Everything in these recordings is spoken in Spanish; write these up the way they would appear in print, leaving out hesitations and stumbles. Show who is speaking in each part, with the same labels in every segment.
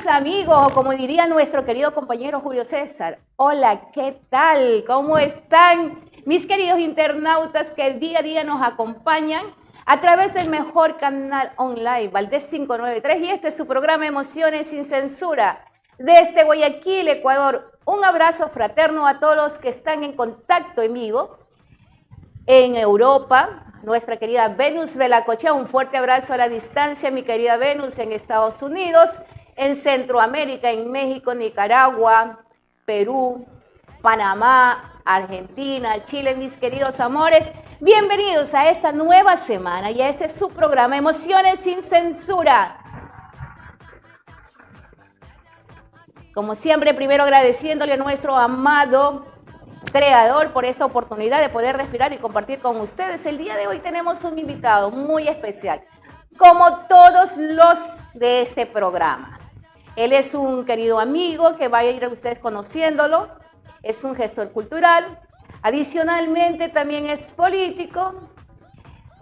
Speaker 1: días, amigos, o como diría nuestro querido compañero Julio César. Hola, ¿qué tal? ¿Cómo están mis queridos internautas que día a día nos acompañan a través del mejor canal online, Valdés 593, y este es su programa Emociones sin Censura, desde Guayaquil, Ecuador? Un abrazo fraterno a todos los que están en contacto en vivo en Europa, nuestra querida Venus de la Cochea, un fuerte abrazo a la distancia, mi querida Venus, en Estados Unidos, en Centroamérica, en México, Nicaragua, Perú, Panamá, Argentina, Chile, mis queridos amores. Bienvenidos a esta nueva semana y a este su programa Emociones sin Censura. Como siempre, primero agradeciéndole a nuestro amado creador por esta oportunidad de poder respirar y compartir con ustedes. El día de hoy tenemos un invitado muy especial, como todos los de este programa. Él es un querido amigo que va a ir ustedes conociéndolo, es un gestor cultural, adicionalmente también es político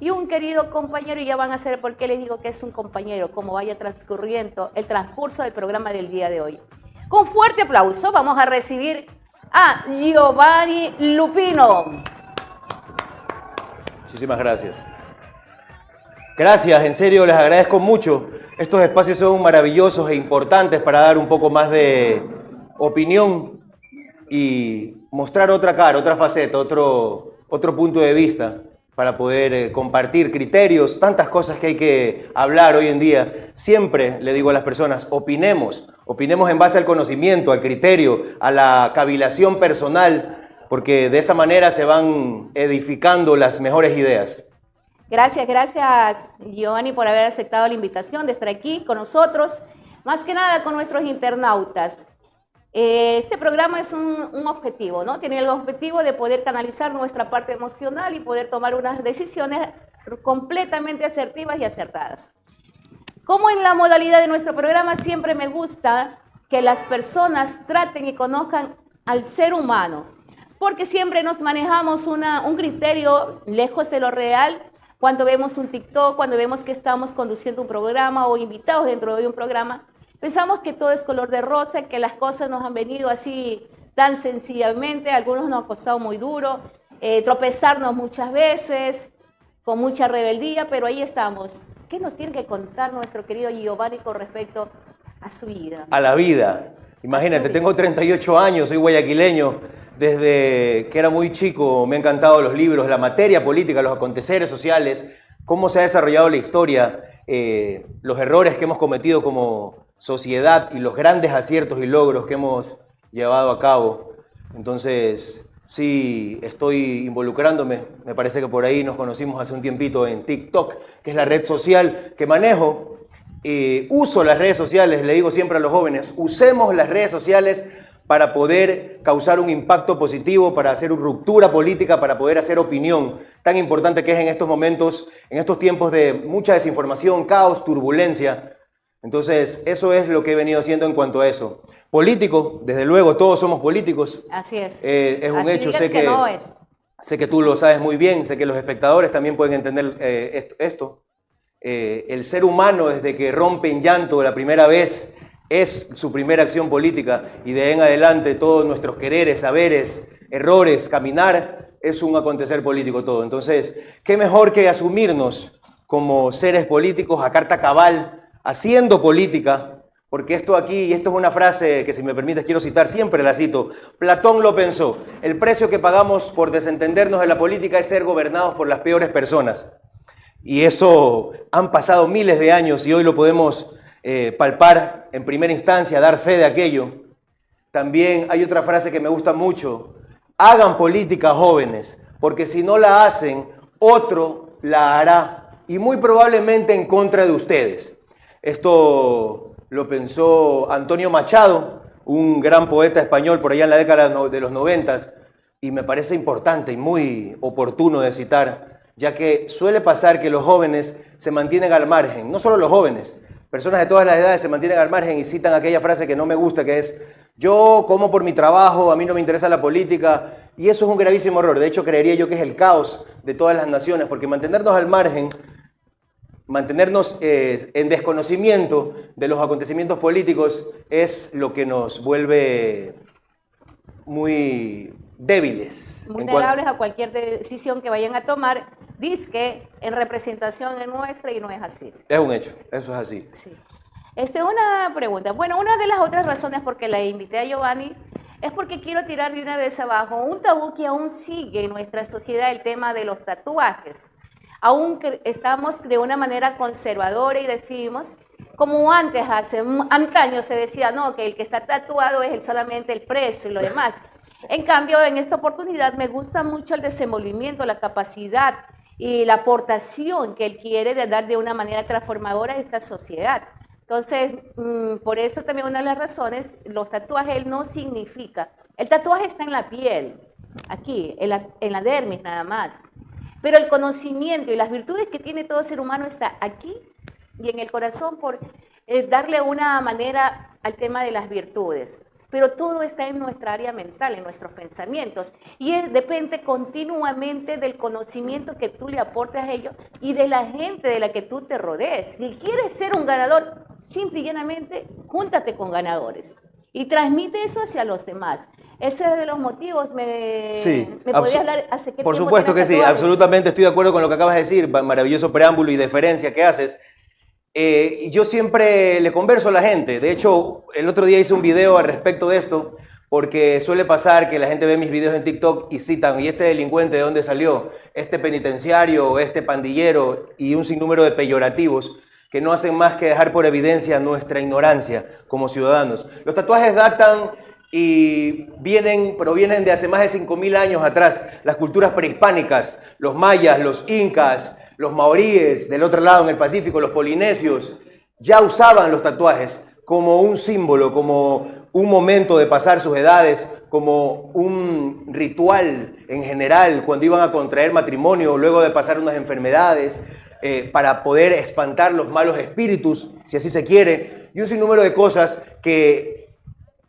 Speaker 1: y un querido compañero, y ya van a saber por qué les digo que es un compañero, como vaya transcurriendo el transcurso del programa del día de hoy. Con fuerte aplauso vamos a recibir a Giovanni Lupino.
Speaker 2: Muchísimas gracias. Gracias, en serio, les agradezco mucho. Estos espacios son maravillosos e importantes para dar un poco más de opinión y mostrar otra cara, otra faceta, otro punto de vista para poder compartir criterios, tantas cosas que hay que hablar hoy en día. Siempre le digo a las personas, opinemos en base al conocimiento, al criterio, a la cavilación personal, porque de esa manera se van edificando las mejores ideas.
Speaker 1: Gracias Giovanni por haber aceptado la invitación de estar aquí con nosotros, más que nada con nuestros internautas. Este programa es un objetivo, ¿no? Tiene el objetivo de poder canalizar nuestra parte emocional y poder tomar unas decisiones completamente asertivas y acertadas. Como en la modalidad de nuestro programa, siempre me gusta que las personas traten y conozcan al ser humano, porque siempre nos manejamos un criterio lejos de lo real cuando vemos un TikTok, cuando vemos que estamos conduciendo un programa o invitados dentro de un programa. Pensamos que todo es color de rosa, que las cosas nos han venido así tan sencillamente, a algunos nos ha costado muy duro, tropezarnos muchas veces, con mucha rebeldía, pero ahí estamos. ¿Qué nos tiene que contar nuestro querido Giovanni con respecto a su vida?
Speaker 2: A la vida. Imagínate, tengo 38 años, soy guayaquileño. Desde que era muy chico me han encantado los libros, la materia política, los aconteceres sociales, cómo se ha desarrollado la historia, los errores que hemos cometido como sociedad y los grandes aciertos y logros que hemos llevado a cabo. Entonces, sí, estoy involucrándome. Me parece que por ahí nos conocimos hace un tiempito en TikTok, que es la red social que manejo. Uso las redes sociales, le digo siempre a los jóvenes, usemos las redes sociales para poder causar un impacto positivo, para hacer ruptura política, para poder hacer opinión, tan importante que es en estos momentos, en estos tiempos de mucha desinformación, caos, turbulencia. Entonces, eso es lo que he venido haciendo en cuanto a eso. Político, desde luego, todos somos políticos.
Speaker 1: Así es.
Speaker 2: Es un hecho, sé que tú lo sabes muy bien, sé que los espectadores también pueden entender esto. El ser humano, desde que rompe en llanto la primera vez, es su primera acción política, y de ahí en adelante todos nuestros quereres, saberes, errores, caminar, es un acontecer político todo. Entonces, ¿qué mejor que asumirnos como seres políticos a carta cabal, haciendo política? Porque esto aquí, y esto es una frase que, si me permites, quiero citar, siempre la cito, Platón lo pensó: el precio que pagamos por desentendernos de la política es ser gobernados por las peores personas. Y eso han pasado miles de años y hoy lo podemos palpar en primera instancia, dar fe de aquello. También hay otra frase que me gusta mucho: hagan política, jóvenes, porque si no la hacen, otro la hará, y muy probablemente en contra de ustedes. Esto lo pensó Antonio Machado, un gran poeta español por allá en la década de los 90, y me parece importante y muy oportuno de citar, ya que suele pasar que los jóvenes se mantienen al margen. No solo los jóvenes, personas de todas las edades se mantienen al margen y citan aquella frase que no me gusta, que es: yo como por mi trabajo, a mí no me interesa la política. Y eso es un gravísimo error. De hecho, creería yo que es el caos de todas las naciones, porque mantenernos al margen mantenernos en desconocimiento de los acontecimientos políticos es lo que nos vuelve muy débiles.
Speaker 1: Vulnerables a cualquier decisión que vayan a tomar, dizque en representación es nuestra y no es así.
Speaker 2: Es un hecho, eso es así.
Speaker 1: Sí. Una pregunta. Bueno, una de las otras razones por que la invité a Giovanni es porque quiero tirar de una vez abajo un tabú que aún sigue en nuestra sociedad, el tema de los tatuajes. Aún estamos de una manera conservadora y decimos, como antes, hace antaños se decía, no, que el que está tatuado es solamente el precio y lo demás. En cambio, en esta oportunidad me gusta mucho el desenvolvimiento, la capacidad y la aportación que él quiere de dar de una manera transformadora a esta sociedad. Entonces, por eso también una de las razones, los tatuajes él no significa. El tatuaje está en la piel, aquí, en la dermis nada más. Pero el conocimiento y las virtudes que tiene todo ser humano está aquí y en el corazón por darle una manera al tema de las virtudes. Pero todo está en nuestra área mental, en nuestros pensamientos. Y depende continuamente del conocimiento que tú le aportes a ellos y de la gente de la que tú te rodees. Si quieres ser un ganador, simple y llanamente, júntate con ganadores. Y transmite eso hacia los demás. Ese es de los motivos.
Speaker 2: Sí,
Speaker 1: ¿Me podría hablar hace qué tiempo?
Speaker 2: Por supuesto que sí, absolutamente estoy de acuerdo con lo que acabas de decir, maravilloso preámbulo y deferencia que haces. Yo siempre le converso a la gente. De hecho, el otro día hice un video al respecto de esto, porque suele pasar que la gente ve mis videos en TikTok y citan, ¿y este delincuente de dónde salió? Este penitenciario, este pandillero, y un sinnúmero de peyorativos que no hacen más que dejar por evidencia nuestra ignorancia como ciudadanos. Los tatuajes datan y provienen de hace más de 5.000 años atrás. Las culturas prehispánicas, los mayas, los incas, los maoríes del otro lado en el Pacífico, los polinesios, ya usaban los tatuajes como un símbolo, como un momento de pasar sus edades, como un ritual en general, cuando iban a contraer matrimonio, luego de pasar unas enfermedades, para poder espantar los malos espíritus, si así se quiere, y un sinnúmero de cosas que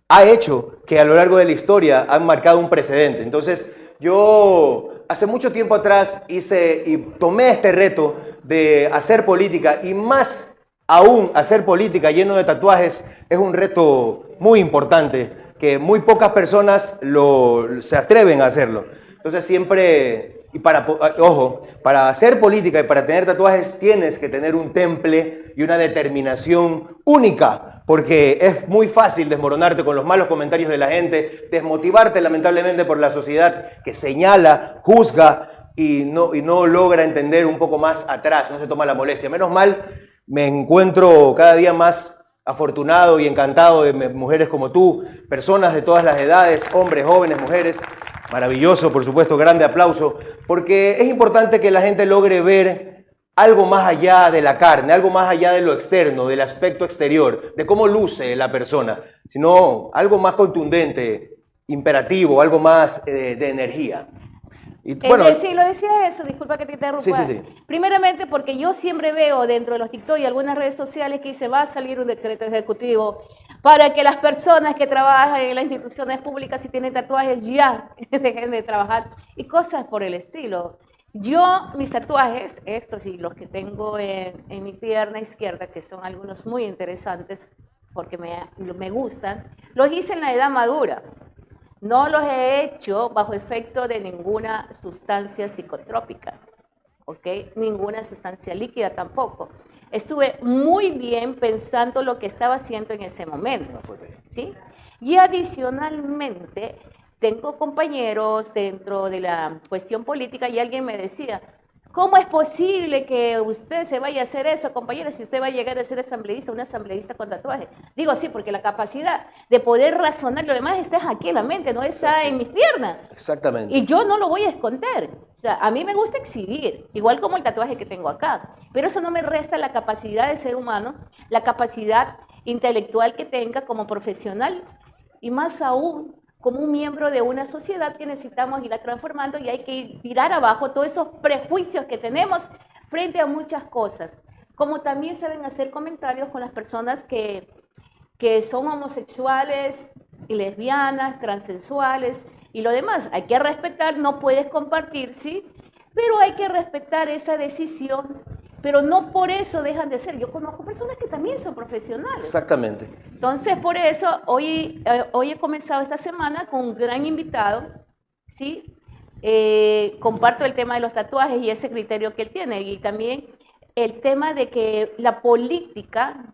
Speaker 2: ha hecho que a lo largo de la historia han marcado un precedente. Entonces, yo hace mucho tiempo atrás tomé este reto de hacer política, y más aún hacer política lleno de tatuajes es un reto muy importante, que muy pocas personas se atreven a hacerlo. Entonces siempre... Y para hacer política y para tener tatuajes tienes que tener un temple y una determinación única, porque es muy fácil desmoronarte con los malos comentarios de la gente, desmotivarte lamentablemente por la sociedad que señala, juzga y no logra entender un poco más atrás, no se toma la molestia. Menos mal, me encuentro cada día más afortunado y encantado de mujeres como tú, personas de todas las edades, hombres, jóvenes, mujeres. Maravilloso, por supuesto, grande aplauso, porque es importante que la gente logre ver algo más allá de la carne, algo más allá de lo externo, del aspecto exterior, de cómo luce la persona, sino algo más contundente, imperativo, algo más de energía.
Speaker 1: Sí, lo decía eso, disculpa que te interrumpa.
Speaker 2: Sí.
Speaker 1: Primeramente porque yo siempre veo dentro de los TikTok y algunas redes sociales que dice va a salir un decreto ejecutivo para que las personas que trabajan en las instituciones públicas y tienen tatuajes ya dejen de trabajar y cosas por el estilo. Mis tatuajes, estos y los que tengo en mi pierna izquierda, que son algunos muy interesantes porque me gustan, los hice en la edad madura. No los he hecho bajo efecto de ninguna sustancia psicotrópica, ¿ok? Ninguna sustancia líquida tampoco. Estuve muy bien pensando lo que estaba haciendo en ese momento, ¿sí? Y adicionalmente, tengo compañeros dentro de la cuestión política y alguien me decía, ¿cómo es posible que usted se vaya a hacer eso, compañero, si usted va a llegar a ser asambleísta, un asambleísta con tatuaje? Digo, sí, porque la capacidad de poder razonar lo demás está aquí en la mente, no está en mis piernas.
Speaker 2: Exactamente.
Speaker 1: Y yo no lo voy a esconder. O sea, a mí me gusta exhibir, igual como el tatuaje que tengo acá. Pero eso no me resta la capacidad de ser humano, la capacidad intelectual que tenga como profesional y más aún como un miembro de una sociedad que necesitamos ir transformando y hay que tirar abajo todos esos prejuicios que tenemos frente a muchas cosas. Como también saben hacer comentarios con las personas que son homosexuales y lesbianas, transexuales y lo demás. Hay que respetar, no puedes compartir, ¿sí? Pero hay que respetar esa decisión. pero no por eso dejan de ser. Yo conozco personas que también son profesionales.
Speaker 2: Exactamente.
Speaker 1: Entonces, por eso, hoy he comenzado esta semana con un gran invitado, ¿sí? Comparto el tema de los tatuajes y ese criterio que él tiene, y también el tema de que la política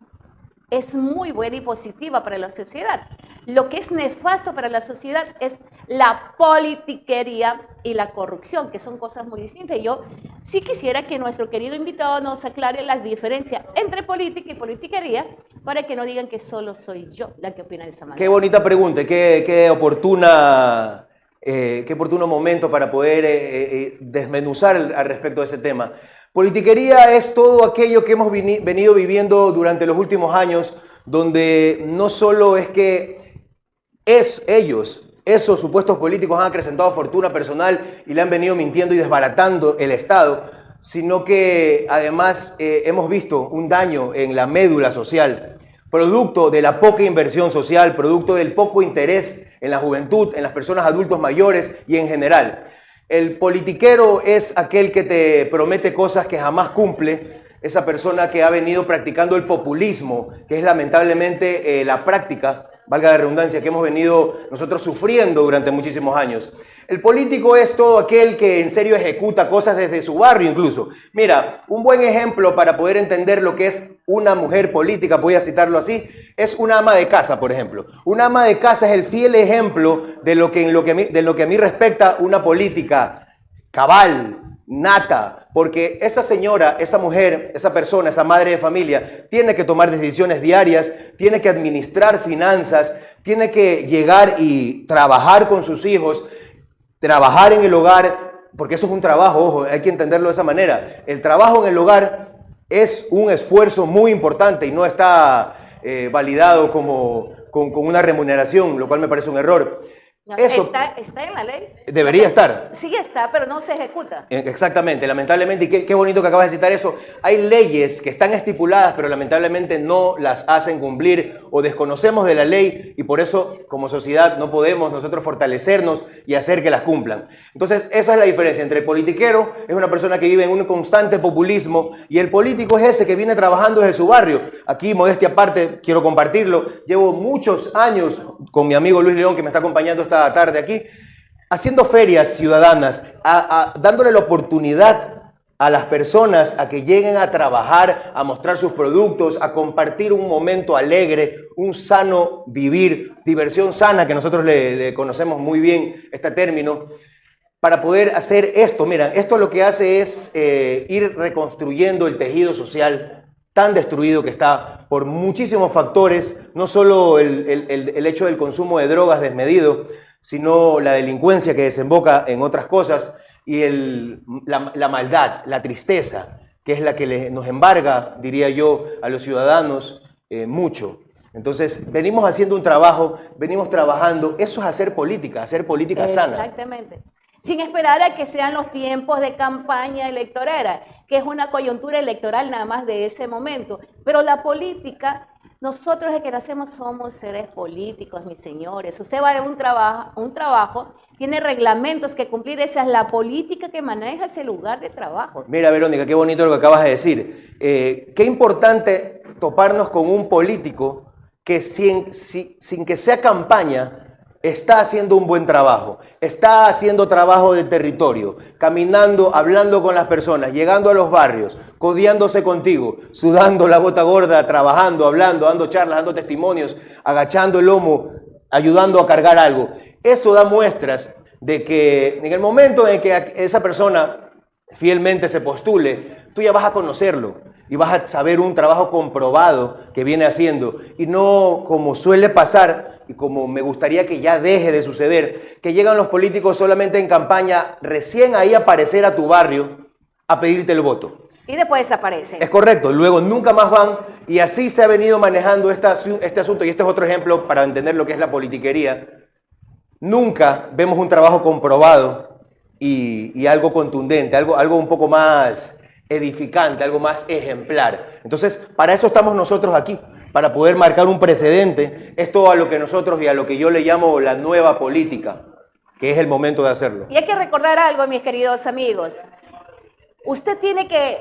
Speaker 1: es muy buena y positiva para la sociedad. Lo que es nefasto para la sociedad es la politiquería y la corrupción, que son cosas muy distintas. Yo sí quisiera que nuestro querido invitado nos aclare la diferencia entre política y politiquería, para que no digan que solo soy yo la que opina de esa manera.
Speaker 2: Qué bonita pregunta, qué oportuno momento para poder desmenuzar al respecto de ese tema. Politiquería es todo aquello que hemos venido viviendo durante los últimos años, donde no solo es que esos supuestos políticos han acrecentado fortuna personal y le han venido mintiendo y desbaratando el Estado, sino que además hemos visto un daño en la médula social, producto de la poca inversión social, producto del poco interés en la juventud, en las personas adultos mayores y en general. El politiquero es aquel que te promete cosas que jamás cumple, esa persona que ha venido practicando el populismo, que es lamentablemente la práctica, valga la redundancia, que hemos venido nosotros sufriendo durante muchísimos años. El político es todo aquel que en serio ejecuta cosas desde su barrio incluso. Mira, un buen ejemplo para poder entender lo que es una mujer política, voy a citarlo así, es una ama de casa, por ejemplo. Una ama de casa es el fiel ejemplo de lo que a mí respecta una política cabal, nata, porque esa señora, esa mujer, esa persona, esa madre de familia, tiene que tomar decisiones diarias, tiene que administrar finanzas, tiene que llegar y trabajar con sus hijos, trabajar en el hogar, porque eso es un trabajo, ojo, hay que entenderlo de esa manera. El trabajo en el hogar es un esfuerzo muy importante y no está validado con una remuneración, lo cual me parece un error.
Speaker 1: No, eso está en la ley.
Speaker 2: Debería estar.
Speaker 1: Sí está, pero no se ejecuta.
Speaker 2: Exactamente, lamentablemente, y qué bonito que acabas de citar eso. Hay leyes que están estipuladas, pero lamentablemente no las hacen cumplir o desconocemos de la ley y por eso como sociedad no podemos nosotros fortalecernos y hacer que las cumplan. Entonces, esa es la diferencia entre el politiquero, es una persona que vive en un constante populismo, y el político es ese que viene trabajando desde su barrio. Aquí, modestia aparte, quiero compartirlo, llevo muchos años con mi amigo Luis León, que me está acompañando esta tarde aquí, haciendo ferias ciudadanas, dándole la oportunidad a las personas a que lleguen a trabajar, a mostrar sus productos, a compartir un momento alegre, un sano vivir, diversión sana, que nosotros le conocemos muy bien este término, para poder hacer esto. Mira, esto lo que hace es ir reconstruyendo el tejido social tan destruido que está por muchísimos factores, no solo el hecho del consumo de drogas desmedido, sino la delincuencia que desemboca en otras cosas y la maldad, la tristeza, que es la que nos embarga, diría yo, a los ciudadanos mucho. Entonces, venimos haciendo un trabajo, venimos trabajando, eso es hacer política sana.
Speaker 1: Exactamente. Sin esperar a que sean los tiempos de campaña electoral, que es una coyuntura electoral nada más de ese momento. Pero la política, nosotros desde que nacemos somos seres políticos, mis señores. Usted va de un trabajo, tiene reglamentos que cumplir, esa es la política que maneja ese lugar de trabajo.
Speaker 2: Mira, Verónica, qué bonito lo que acabas de decir. Qué importante toparnos con un político que sin que sea campaña, está haciendo un buen trabajo, está haciendo trabajo de territorio, caminando, hablando con las personas, llegando a los barrios, codeándose contigo, sudando la gota gorda, trabajando, hablando, dando charlas, dando testimonios, agachando el lomo, ayudando a cargar algo. Eso da muestras de que en el momento en que esa persona fielmente se postule, tú ya vas a conocerlo y vas a saber un trabajo comprobado que viene haciendo, y no como suele pasar y como me gustaría que ya deje de suceder, que llegan los políticos solamente en campaña, recién ahí aparecer a tu barrio a pedirte el voto.
Speaker 1: Y después desaparecen.
Speaker 2: Es correcto, luego nunca más van, y así se ha venido manejando este asunto, y este es otro ejemplo para entender lo que es la politiquería. Nunca vemos un trabajo comprobado y algo contundente, algo un poco más edificante, algo más ejemplar. Entonces, para eso estamos nosotros aquí, para poder marcar un precedente. Es todo a lo que nosotros y a lo que yo le llamo la nueva política, que es el momento de hacerlo.
Speaker 1: Y hay que recordar algo, mis queridos amigos. Usted tiene que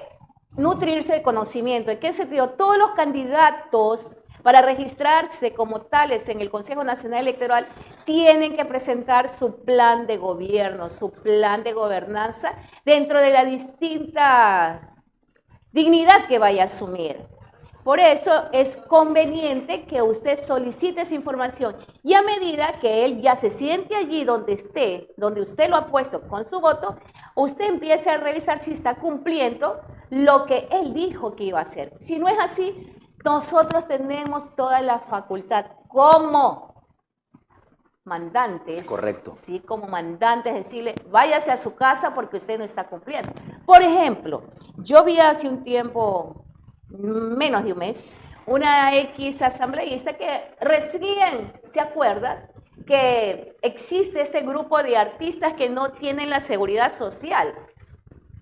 Speaker 1: nutrirse de conocimiento. ¿En qué sentido? Todos los candidatos para registrarse como tales en el Consejo Nacional Electoral tienen que presentar su plan de gobierno, su plan de gobernanza dentro de la distinta dignidad que vaya a asumir. Por eso es conveniente que usted solicite esa información y a medida que él ya se siente allí donde esté, donde usted lo ha puesto con su voto, usted empiece a revisar si está cumpliendo lo que él dijo que iba a hacer. Si no es así, nosotros tenemos toda la facultad como mandantes.
Speaker 2: Correcto.
Speaker 1: Sí, como mandantes, decirle, váyase a su casa porque usted no está cumpliendo. Por ejemplo, yo vi hace un tiempo, menos de un mes, una X asambleísta que recién se acuerda que existe este grupo de artistas que no tienen la seguridad social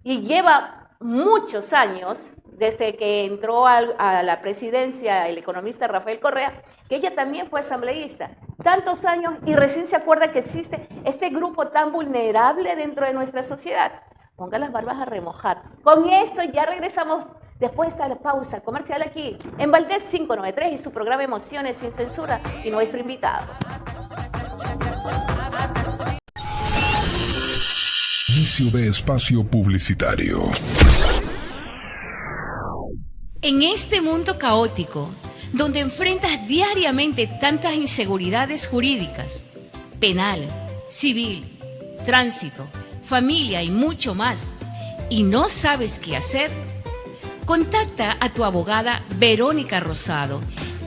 Speaker 1: y lleva muchos años, desde que entró a la presidencia el economista Rafael Correa, que ella también fue asambleísta, tantos años y recién se acuerda que existe este grupo tan vulnerable dentro de nuestra sociedad. Ponga las barbas a remojar. Con esto ya regresamos después de esta pausa comercial aquí en Valdés 593 y su programa Emociones sin Censura y nuestro invitado.
Speaker 3: Inicio de espacio publicitario.
Speaker 4: En este mundo caótico, donde enfrentas diariamente tantas inseguridades jurídicas, penal, civil, tránsito, familia y mucho más, y no sabes qué hacer, contacta a tu abogada Verónica Rosado,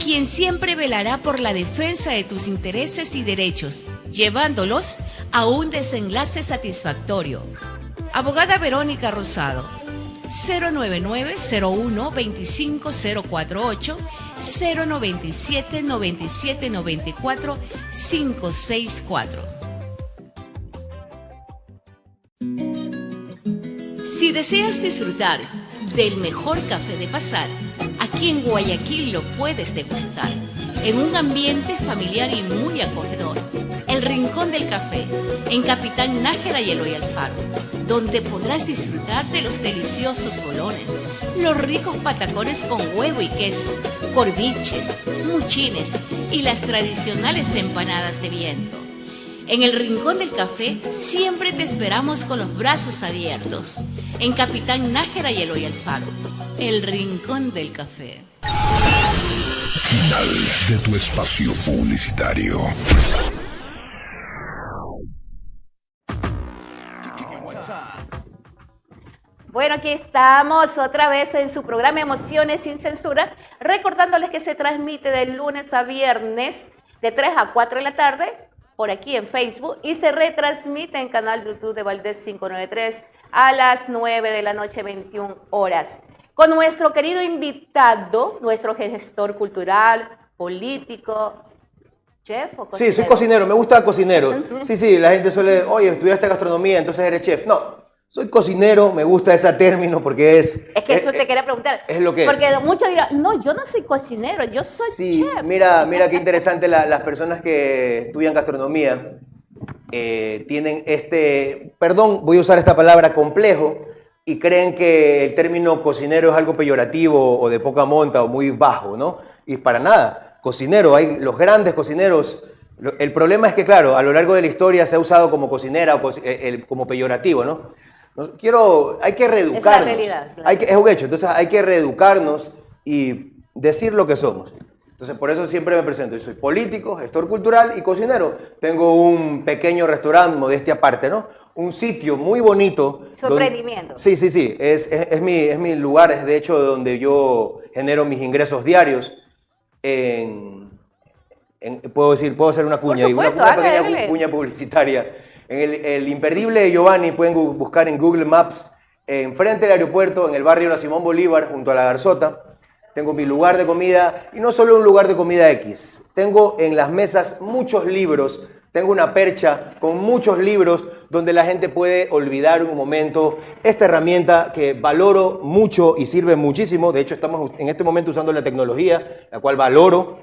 Speaker 4: quien siempre velará por la defensa de tus intereses y derechos, llevándolos a un desenlace satisfactorio. Abogada Verónica Rosado, 099-01-25048, 097-9794-564. Si deseas disfrutar del mejor café de pasar, aquí en Guayaquil lo puedes degustar, en un ambiente familiar y muy acogedor. El Rincón del Café, en Capitán Nájera y Eloy Alfaro, donde podrás disfrutar de los deliciosos bolones, los ricos patacones con huevo y queso, corviches, muchines y las tradicionales empanadas de viento. En el Rincón del Café siempre te esperamos con los brazos abiertos. En Capitán Nájera y Eloy Alfaro, el Rincón del Café.
Speaker 3: Final de tu espacio publicitario.
Speaker 1: Bueno, aquí estamos otra vez en su programa Emociones sin Censura, recordándoles que se transmite de lunes a viernes de 3 a 4 de la tarde por aquí en Facebook y se retransmite en canal YouTube de Valdés 593 a las 9 de la noche, 21 horas. Con nuestro querido invitado, nuestro gestor cultural, político, chef o cocinero.
Speaker 2: Sí, soy cocinero, me gusta cocinero. Sí, la gente suele, oye, estudiaste gastronomía, entonces eres chef. No. Soy cocinero, me gusta ese término porque es
Speaker 1: que eso te quería preguntar.
Speaker 2: Es lo que
Speaker 1: porque
Speaker 2: es.
Speaker 1: Porque muchos dirán, no, yo no soy cocinero, yo soy chef.
Speaker 2: Mira qué interesante las personas que estudian gastronomía tienen perdón, voy a usar esta palabra, complejo, y creen que el término cocinero es algo peyorativo o de poca monta o muy bajo, ¿no? Y para nada, cocinero, hay los grandes cocineros. El problema es que, claro, a lo largo de la historia se ha usado como cocinera o como peyorativo, ¿no? Hay que reeducarnos. Es la realidad, claro. Es un hecho, entonces hay que reeducarnos y decir lo que somos. Entonces por eso siempre me presento. Yo soy político, gestor cultural y cocinero. Tengo un pequeño restaurante, modestia aparte, ¿no? Un sitio muy bonito.
Speaker 1: Su emprendimiento.
Speaker 2: Sí. Es mi lugar, es de hecho donde yo genero mis ingresos diarios. Puedo hacer una cuña,
Speaker 1: supuesto,
Speaker 2: una pequeña cuña publicitaria. En el imperdible de Giovanni pueden buscar en Google Maps, enfrente del aeropuerto, en el barrio La Simón Bolívar, junto a La Garzota. Tengo mi lugar de comida, y no solo un lugar de comida X. Tengo en las mesas muchos libros, tengo una percha con muchos libros donde la gente puede olvidar un momento esta herramienta que valoro mucho y sirve muchísimo. De hecho, estamos en este momento usando la tecnología, la cual valoro,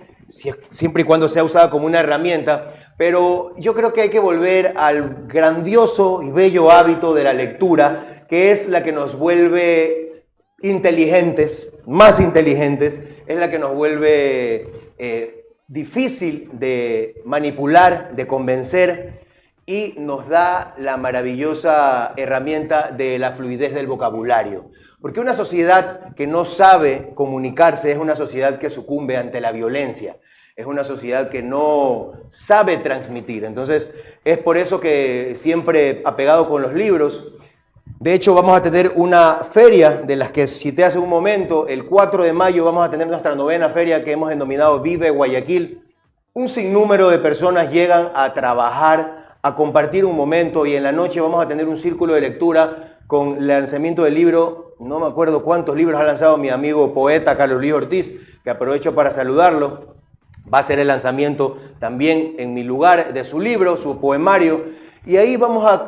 Speaker 2: siempre y cuando sea usada como una herramienta, pero yo creo que hay que volver al grandioso y bello hábito de la lectura, que es la que nos vuelve inteligentes, más inteligentes, es la que nos vuelve difícil de manipular, de convencer, y nos da la maravillosa herramienta de la fluidez del vocabulario. Porque una sociedad que no sabe comunicarse es una sociedad que sucumbe ante la violencia, es una sociedad que no sabe transmitir. Entonces, es por eso que siempre apegado con los libros. De hecho, vamos a tener una feria de las que cité hace un momento. El 4 de mayo vamos a tener nuestra 9ª feria que hemos denominado Vive Guayaquil. Un sinnúmero de personas llegan a trabajar, a compartir un momento, y en la noche vamos a tener un círculo de lectura con el lanzamiento del libro. No me acuerdo cuántos libros ha lanzado mi amigo poeta Carlos Luis Ortiz, que aprovecho para saludarlo. Va a ser el lanzamiento también en mi lugar de su libro, su poemario. Y ahí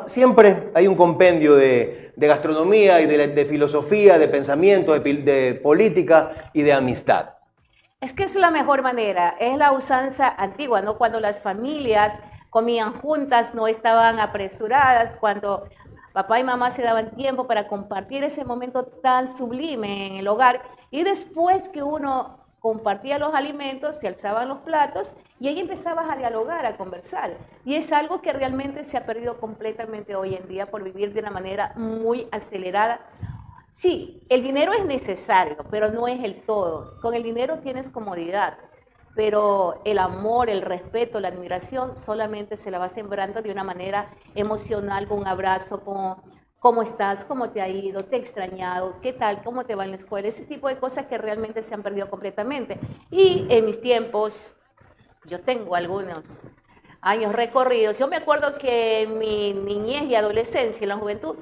Speaker 2: siempre hay un compendio de gastronomía y de filosofía, de pensamiento, de política y de amistad.
Speaker 1: Es que es la mejor manera, es la usanza antigua, ¿no? Cuando las familias comían juntas, no estaban apresuradas, cuando papá y mamá se daban tiempo para compartir ese momento tan sublime en el hogar, y después que uno compartía los alimentos, se alzaban los platos y ahí empezabas a dialogar, a conversar. Y es algo que realmente se ha perdido completamente hoy en día por vivir de una manera muy acelerada. Sí, el dinero es necesario, pero no es el todo. Con el dinero tienes comodidad, pero el amor, el respeto, la admiración solamente se la va sembrando de una manera emocional, con un abrazo, con ¿cómo estás? ¿Cómo te ha ido? ¿Te he extrañado? ¿Qué tal? ¿Cómo te va en la escuela? Ese tipo de cosas que realmente se han perdido completamente. Y en mis tiempos, yo tengo algunos años recorridos. Yo me acuerdo que en mi niñez y adolescencia, en la juventud,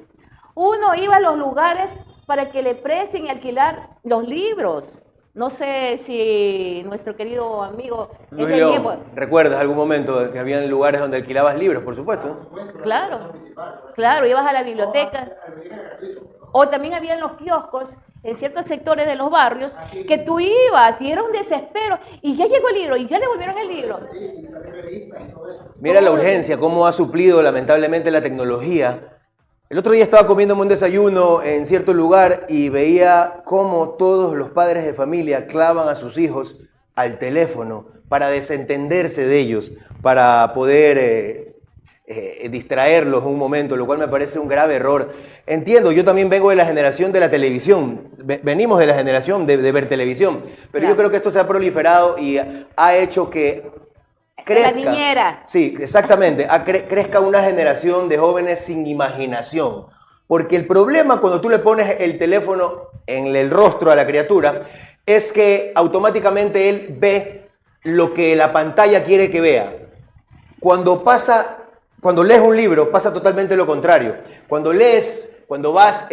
Speaker 1: uno iba a los lugares para que le presten y alquilar los libros. No sé si nuestro querido amigo
Speaker 2: Luis León, ¿recuerdas algún momento que habían lugares donde alquilabas libros, por supuesto?
Speaker 1: Claro, claro, ibas a la biblioteca. O también habían los kioscos en ciertos sectores de los barrios que tú ibas y era un desespero. Y ya llegó el libro y ya le volvieron el libro.
Speaker 2: Mira la urgencia, cómo ha suplido lamentablemente la tecnología. El otro día estaba comiéndome un desayuno en cierto lugar y veía cómo todos los padres de familia clavan a sus hijos al teléfono para desentenderse de ellos, para poder distraerlos un momento, lo cual me parece un grave error. Entiendo, yo también vengo de la generación de la televisión, venimos de la generación de ver televisión, pero claro, yo creo que esto se ha proliferado y ha hecho que crezca,
Speaker 1: la niñera.
Speaker 2: Sí, exactamente, crezca una generación de jóvenes sin imaginación. Porque el problema cuando tú le pones el teléfono en el rostro a la criatura es que automáticamente él ve lo que la pantalla quiere que vea. Cuando lees un libro pasa totalmente lo contrario. Cuando vas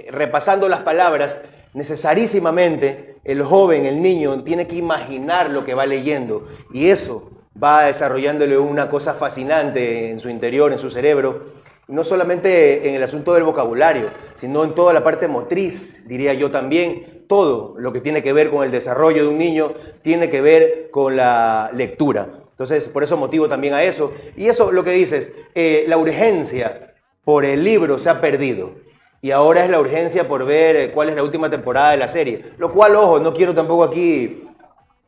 Speaker 2: repasando las palabras, necesarísimamente el joven, el niño, tiene que imaginar lo que va leyendo. Y eso va desarrollándole una cosa fascinante en su interior, en su cerebro, no solamente en el asunto del vocabulario, sino en toda la parte motriz, diría yo también. Todo lo que tiene que ver con el desarrollo de un niño tiene que ver con la lectura. Entonces, por eso motivo también a eso. Y eso, lo que dices, la urgencia por el libro se ha perdido. Y ahora es la urgencia por ver cuál es la última temporada de la serie. Lo cual, ojo, no quiero tampoco aquí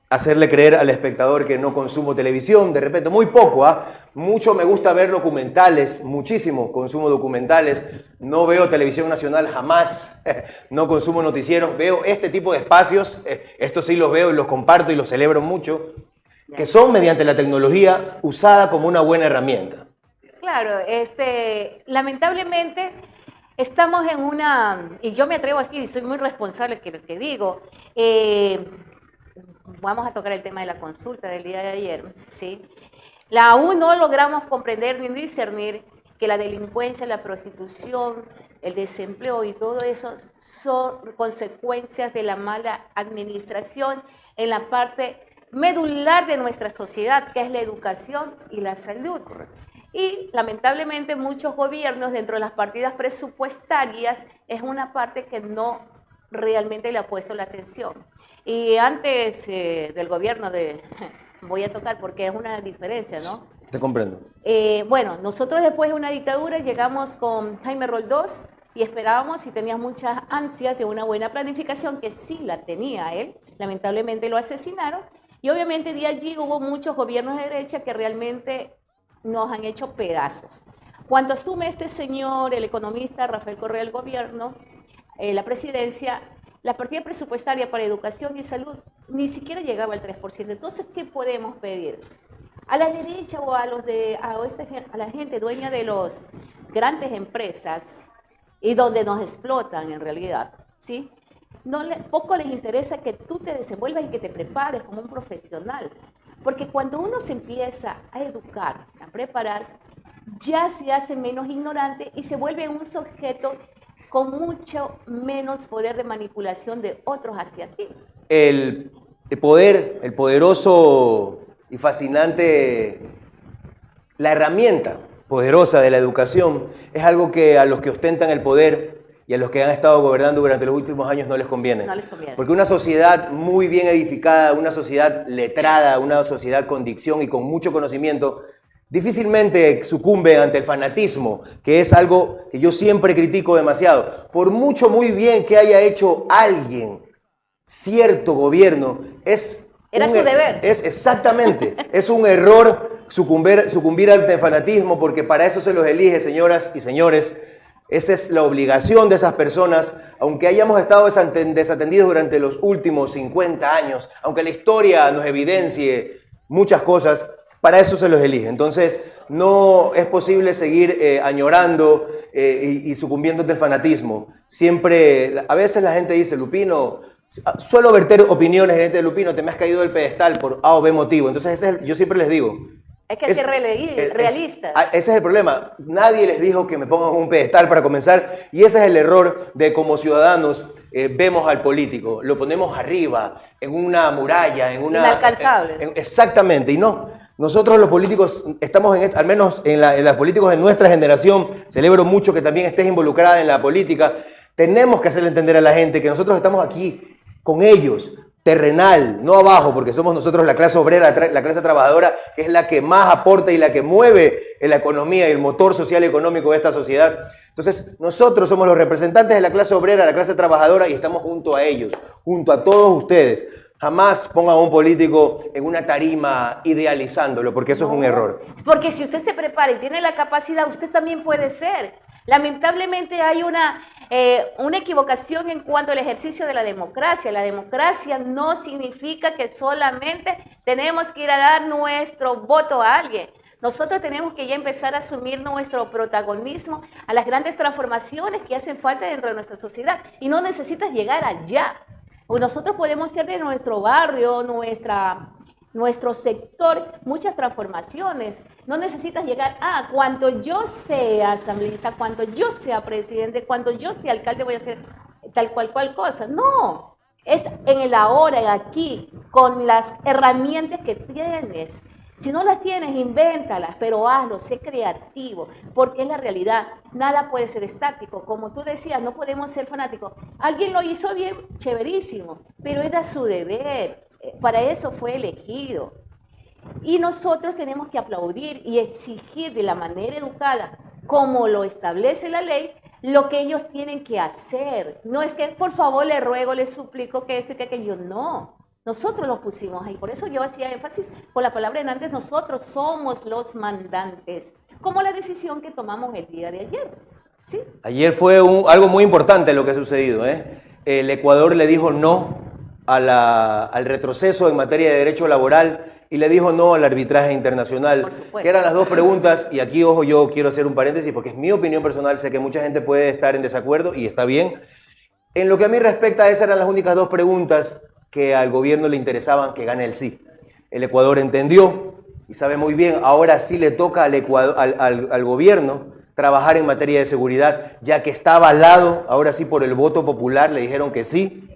Speaker 2: hacerle creer al espectador que no consumo televisión, de repente, muy poco, mucho me gusta ver documentales, muchísimo consumo documentales, no veo televisión nacional jamás, no consumo noticieros, veo este tipo de espacios, estos sí los veo y los comparto y los celebro mucho, que son mediante la tecnología usada como una buena herramienta.
Speaker 1: Claro, lamentablemente estamos en una, y yo me atrevo así, y soy muy responsable que lo que digo, vamos a tocar el tema de la consulta del día de ayer, ¿sí? Aún no logramos comprender ni discernir que la delincuencia, la prostitución, el desempleo y todo eso son consecuencias de la mala administración en la parte medular de nuestra sociedad, que es la educación y la salud.
Speaker 2: Correcto.
Speaker 1: Y lamentablemente muchos gobiernos dentro de las partidas presupuestarias es una parte que no realmente le ha puesto la atención. Y antes del gobierno voy a tocar porque es una diferencia, ¿no?
Speaker 2: Te comprendo.
Speaker 1: Bueno, nosotros después de una dictadura llegamos con Jaime Roldós y esperábamos y tenía muchas ansias de una buena planificación, que sí la tenía él, lamentablemente lo asesinaron, y obviamente de allí hubo muchos gobiernos de derecha que realmente nos han hecho pedazos. Cuando asume este señor, el economista Rafael Correa, el gobierno, la presidencia, la partida presupuestaria para educación y salud ni siquiera llegaba al 3%. Entonces, ¿qué podemos pedir? A la derecha o a la gente dueña de las grandes empresas y donde nos explotan en realidad, ¿sí? Poco les interesa que tú te desenvuelvas y que te prepares como un profesional. Porque cuando uno se empieza a educar, a preparar, ya se hace menos ignorante y se vuelve un sujeto con mucho menos poder de manipulación de otros hacia ti.
Speaker 2: El poder, el poderoso y fascinante, la herramienta poderosa de la educación es algo que a los que ostentan el poder y a los que han estado gobernando durante los últimos años no les conviene.
Speaker 1: No les conviene.
Speaker 2: Porque una sociedad muy bien edificada, una sociedad letrada, una sociedad con dicción y con mucho conocimiento, difícilmente sucumbe ante el fanatismo, que es algo que yo siempre critico demasiado. Por mucho muy bien que haya hecho alguien, cierto gobierno,
Speaker 1: era su deber.
Speaker 2: Es exactamente, es un error sucumbir ante el fanatismo, porque para eso se los elige, señoras y señores. Esa es la obligación de esas personas, aunque hayamos estado desatendidos durante los últimos 50 años, aunque la historia nos evidencie muchas cosas, para eso se los elige. Entonces, no es posible seguir añorando y sucumbiendo ante el fanatismo. Siempre, a veces la gente dice, Lupino, suelo verter opiniones en gente de Lupino, te me has caído del pedestal por A o B motivo. Entonces, yo siempre les digo,
Speaker 1: hay que ser realistas.
Speaker 2: Ese es el problema. Nadie les dijo que me pongan un pedestal para comenzar, y ese es el error de como ciudadanos vemos al político. Lo ponemos arriba, en una muralla, en una...
Speaker 1: Inalcanzable.
Speaker 2: Exactamente, y no. Nosotros los políticos estamos al menos en los políticos de nuestra generación, celebro mucho que también estés involucrada en la política, tenemos que hacerle entender a la gente que nosotros estamos aquí con ellos, terrenal, no abajo, porque somos nosotros la clase obrera, la clase trabajadora, que es la que más aporta y la que mueve la economía y el motor social y económico de esta sociedad. Entonces, nosotros somos los representantes de la clase obrera, la clase trabajadora, y estamos junto a ellos, junto a todos ustedes. Jamás pongan a un político en una tarima idealizándolo, porque eso es un error.
Speaker 1: Porque si usted se prepara y tiene la capacidad, usted también puede ser. Lamentablemente hay una equivocación en cuanto al ejercicio de la democracia. La democracia no significa que solamente tenemos que ir a dar nuestro voto a alguien. Nosotros tenemos que ya empezar a asumir nuestro protagonismo a las grandes transformaciones que hacen falta dentro de nuestra sociedad. Y no necesitas llegar allá. Nosotros podemos ser de nuestro barrio, nuestro sector, muchas transformaciones. No necesitas llegar cuando yo sea asambleísta, cuando yo sea presidente, cuando yo sea alcalde voy a hacer tal cual cosa. No, es en el ahora, en aquí, con las herramientas que tienes. Si no las tienes, invéntalas, pero hazlo, sé creativo, porque es la realidad. Nada puede ser estático. Como tú decías, no podemos ser fanáticos. Alguien lo hizo bien, chéverísimo, pero era su deber. Para eso fue elegido. Y nosotros tenemos que aplaudir y exigir de la manera educada, como lo establece la ley, lo que ellos tienen que hacer. No es que, por favor, le ruego, le suplico que esto y que aquello. No. Nosotros los pusimos ahí, por eso yo hacía énfasis con la palabra en antes, nosotros somos los mandantes, como la decisión que tomamos el día de ayer. ¿Sí?
Speaker 2: Ayer fue algo muy importante lo que ha sucedido. El Ecuador le dijo no al retroceso en materia de derecho laboral y le dijo no al arbitraje internacional, que eran las dos preguntas, y aquí, ojo, yo quiero hacer un paréntesis porque es mi opinión personal, sé que mucha gente puede estar en desacuerdo y está bien. En lo que a mí respecta, esas eran las únicas dos preguntas que al gobierno le interesaban que gane el sí. El Ecuador entendió y sabe muy bien, ahora sí le toca al gobierno trabajar en materia de seguridad, ya que está avalado, ahora sí por el voto popular le dijeron que sí.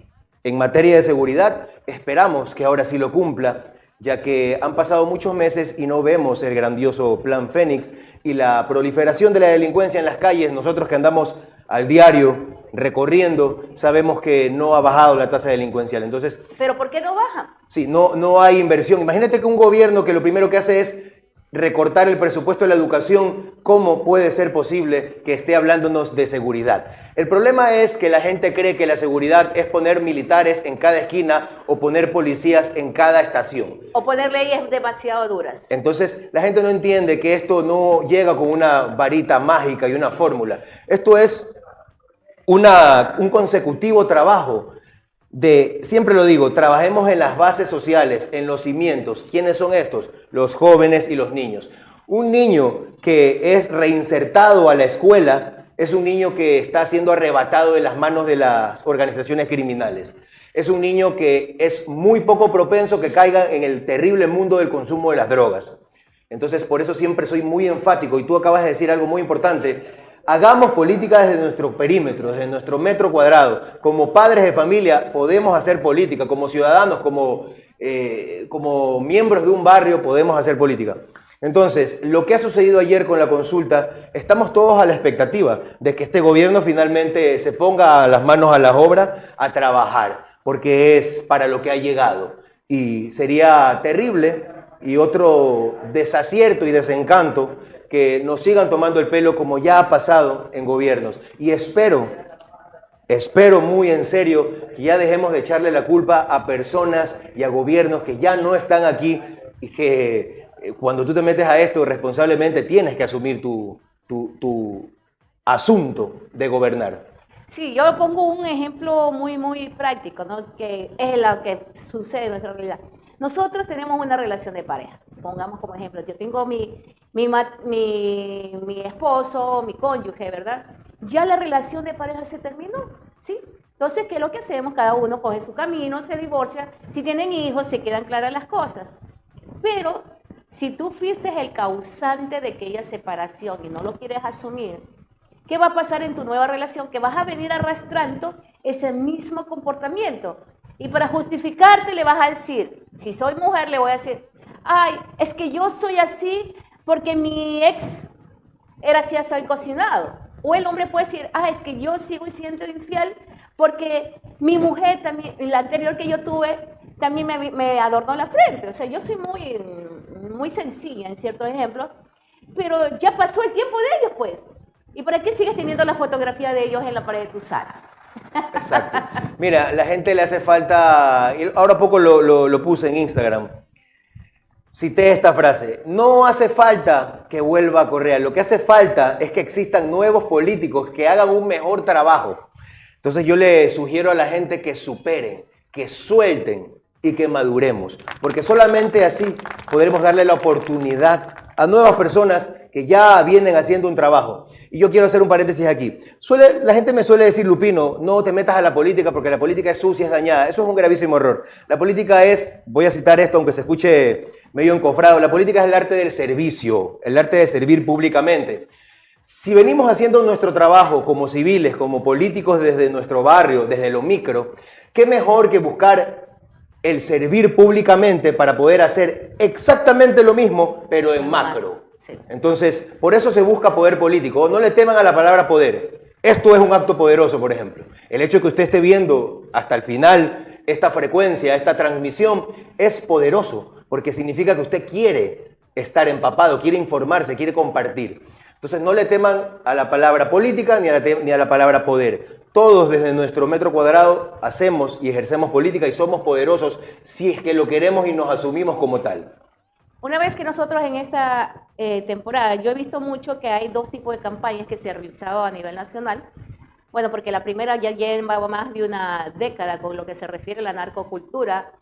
Speaker 2: En materia de seguridad, esperamos que ahora sí lo cumpla, ya que han pasado muchos meses y no vemos el grandioso Plan Fénix y la proliferación de la delincuencia en las calles. Nosotros que andamos al diario recorriendo, sabemos que no ha bajado la tasa delincuencial. Entonces,
Speaker 1: ¿pero por qué no baja?
Speaker 2: Sí, no hay inversión. Imagínate que un gobierno que lo primero que hace es recortar el presupuesto de la educación, ¿cómo puede ser posible que esté hablándonos de seguridad? El problema es que la gente cree que la seguridad es poner militares en cada esquina o poner policías en cada estación.
Speaker 1: O poner leyes demasiado duras.
Speaker 2: Entonces, la gente no entiende que esto no llega con una varita mágica y una fórmula. Esto es un consecutivo trabajo siempre lo digo, trabajemos en las bases sociales, en los cimientos. ¿Quiénes son estos? Los jóvenes y los niños. Un niño que es reinsertado a la escuela es un niño que está siendo arrebatado de las manos de las organizaciones criminales. Es un niño que es muy poco propenso que caiga en el terrible mundo del consumo de las drogas. Entonces, por eso siempre soy muy enfático, y tú acabas de decir algo muy importante. Hagamos política desde nuestro perímetro, desde nuestro metro cuadrado. Como padres de familia podemos hacer política, como ciudadanos, como miembros de un barrio podemos hacer política. Entonces, lo que ha sucedido ayer con la consulta, estamos todos a la expectativa de que este gobierno finalmente se ponga las manos a la obra a trabajar, porque es para lo que ha llegado. Y sería terrible y otro desacierto y desencanto que nos sigan tomando el pelo como ya ha pasado en gobiernos. Y espero muy en serio que ya dejemos de echarle la culpa a personas y a gobiernos que ya no están aquí, y que cuando tú te metes a esto responsablemente tienes que asumir tu asunto de gobernar.
Speaker 1: Sí, yo pongo un ejemplo muy práctico, ¿no? Que es lo que sucede en nuestra realidad. Nosotros tenemos una relación de pareja, pongamos como ejemplo. Yo tengo mi esposo, mi cónyuge, ¿verdad? Ya la relación de pareja se terminó, ¿sí? Entonces, ¿qué es lo que hacemos? Cada uno coge su camino, se divorcia. Si tienen hijos, se quedan claras las cosas. Pero si tú fuiste el causante de aquella separación y no lo quieres asumir, ¿qué va a pasar en tu nueva relación? Que vas a venir arrastrando ese mismo comportamiento. Y para justificarte le vas a decir, si soy mujer le voy a decir, ay, es que yo soy así porque mi ex era así así cocinado. O el hombre puede decir, ah, es que yo sigo siendo infiel porque mi mujer también, la anterior que yo tuve, también me adornó la frente. O sea, yo soy muy sencilla en ciertos ejemplos, pero ya pasó el tiempo de ellos, pues. ¿Y para qué sigues teniendo la fotografía de ellos en la pared de tu sala?
Speaker 2: Exacto. Mira, la gente le hace falta, ahora poco lo puse en Instagram, cité esta frase: no hace falta que vuelva Correa, lo que hace falta es que existan nuevos políticos que hagan un mejor trabajo. Entonces yo le sugiero a la gente que superen, que suelten y que maduremos, porque solamente así podremos darle la oportunidad a nuevas personas que ya vienen haciendo un trabajo. Y yo quiero hacer un paréntesis aquí. La gente me suele decir, Lupino, no te metas a la política porque la política es sucia, es dañada. Eso es un gravísimo error. La política es, voy a citar esto aunque se escuche medio encofrado, la política es el arte del servicio, el arte de servir públicamente. Si venimos haciendo nuestro trabajo como civiles, como políticos desde nuestro barrio, desde lo micro, ¿qué mejor que buscar el servir públicamente para poder hacer exactamente lo mismo, pero en macro? Sí. Entonces, por eso se busca poder político. No le teman a la palabra poder. Esto es un acto poderoso, por ejemplo. El hecho de que usted esté viendo hasta el final esta frecuencia, esta transmisión, es poderoso, porque significa que usted quiere estar empapado, quiere informarse, quiere compartir. Entonces, no le teman a la palabra política ni a la palabra poder. Todos desde nuestro metro cuadrado hacemos y ejercemos política y somos poderosos si es que lo queremos y nos asumimos como tal.
Speaker 1: Una vez que nosotros en esta temporada, yo he visto mucho que hay dos tipos de campañas que se han realizado a nivel nacional. Bueno, porque la primera ya lleva más de una década con lo que se refiere a la narcocultura,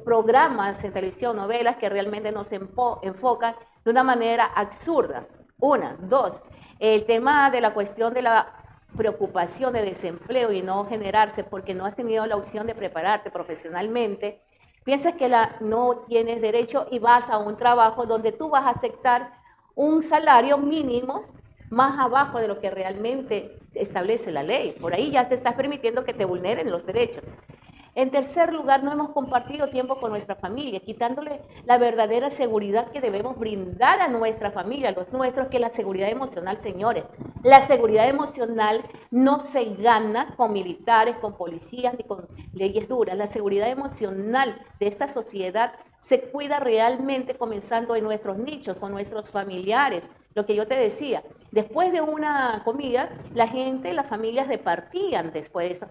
Speaker 1: programas en televisión, novelas que realmente nos enfocan de una manera absurda. Una, dos, el tema de la cuestión de la preocupación de desempleo y no generarse porque no has tenido la opción de prepararte profesionalmente. Piensas que no tienes derecho y vas a un trabajo donde tú vas a aceptar un salario mínimo más abajo de lo que realmente establece la ley. Por ahí ya te estás permitiendo que te vulneren los derechos. En tercer lugar, no hemos compartido tiempo con nuestra familia, quitándole la verdadera seguridad que debemos brindar a nuestra familia, a los nuestros, que es la seguridad emocional, señores. La seguridad emocional no se gana con militares, con policías, ni con leyes duras. La seguridad emocional de esta sociedad se cuida realmente comenzando en nuestros nichos, con nuestros familiares. Lo que yo te decía, después de una comida, la gente, las familias departían después de eso,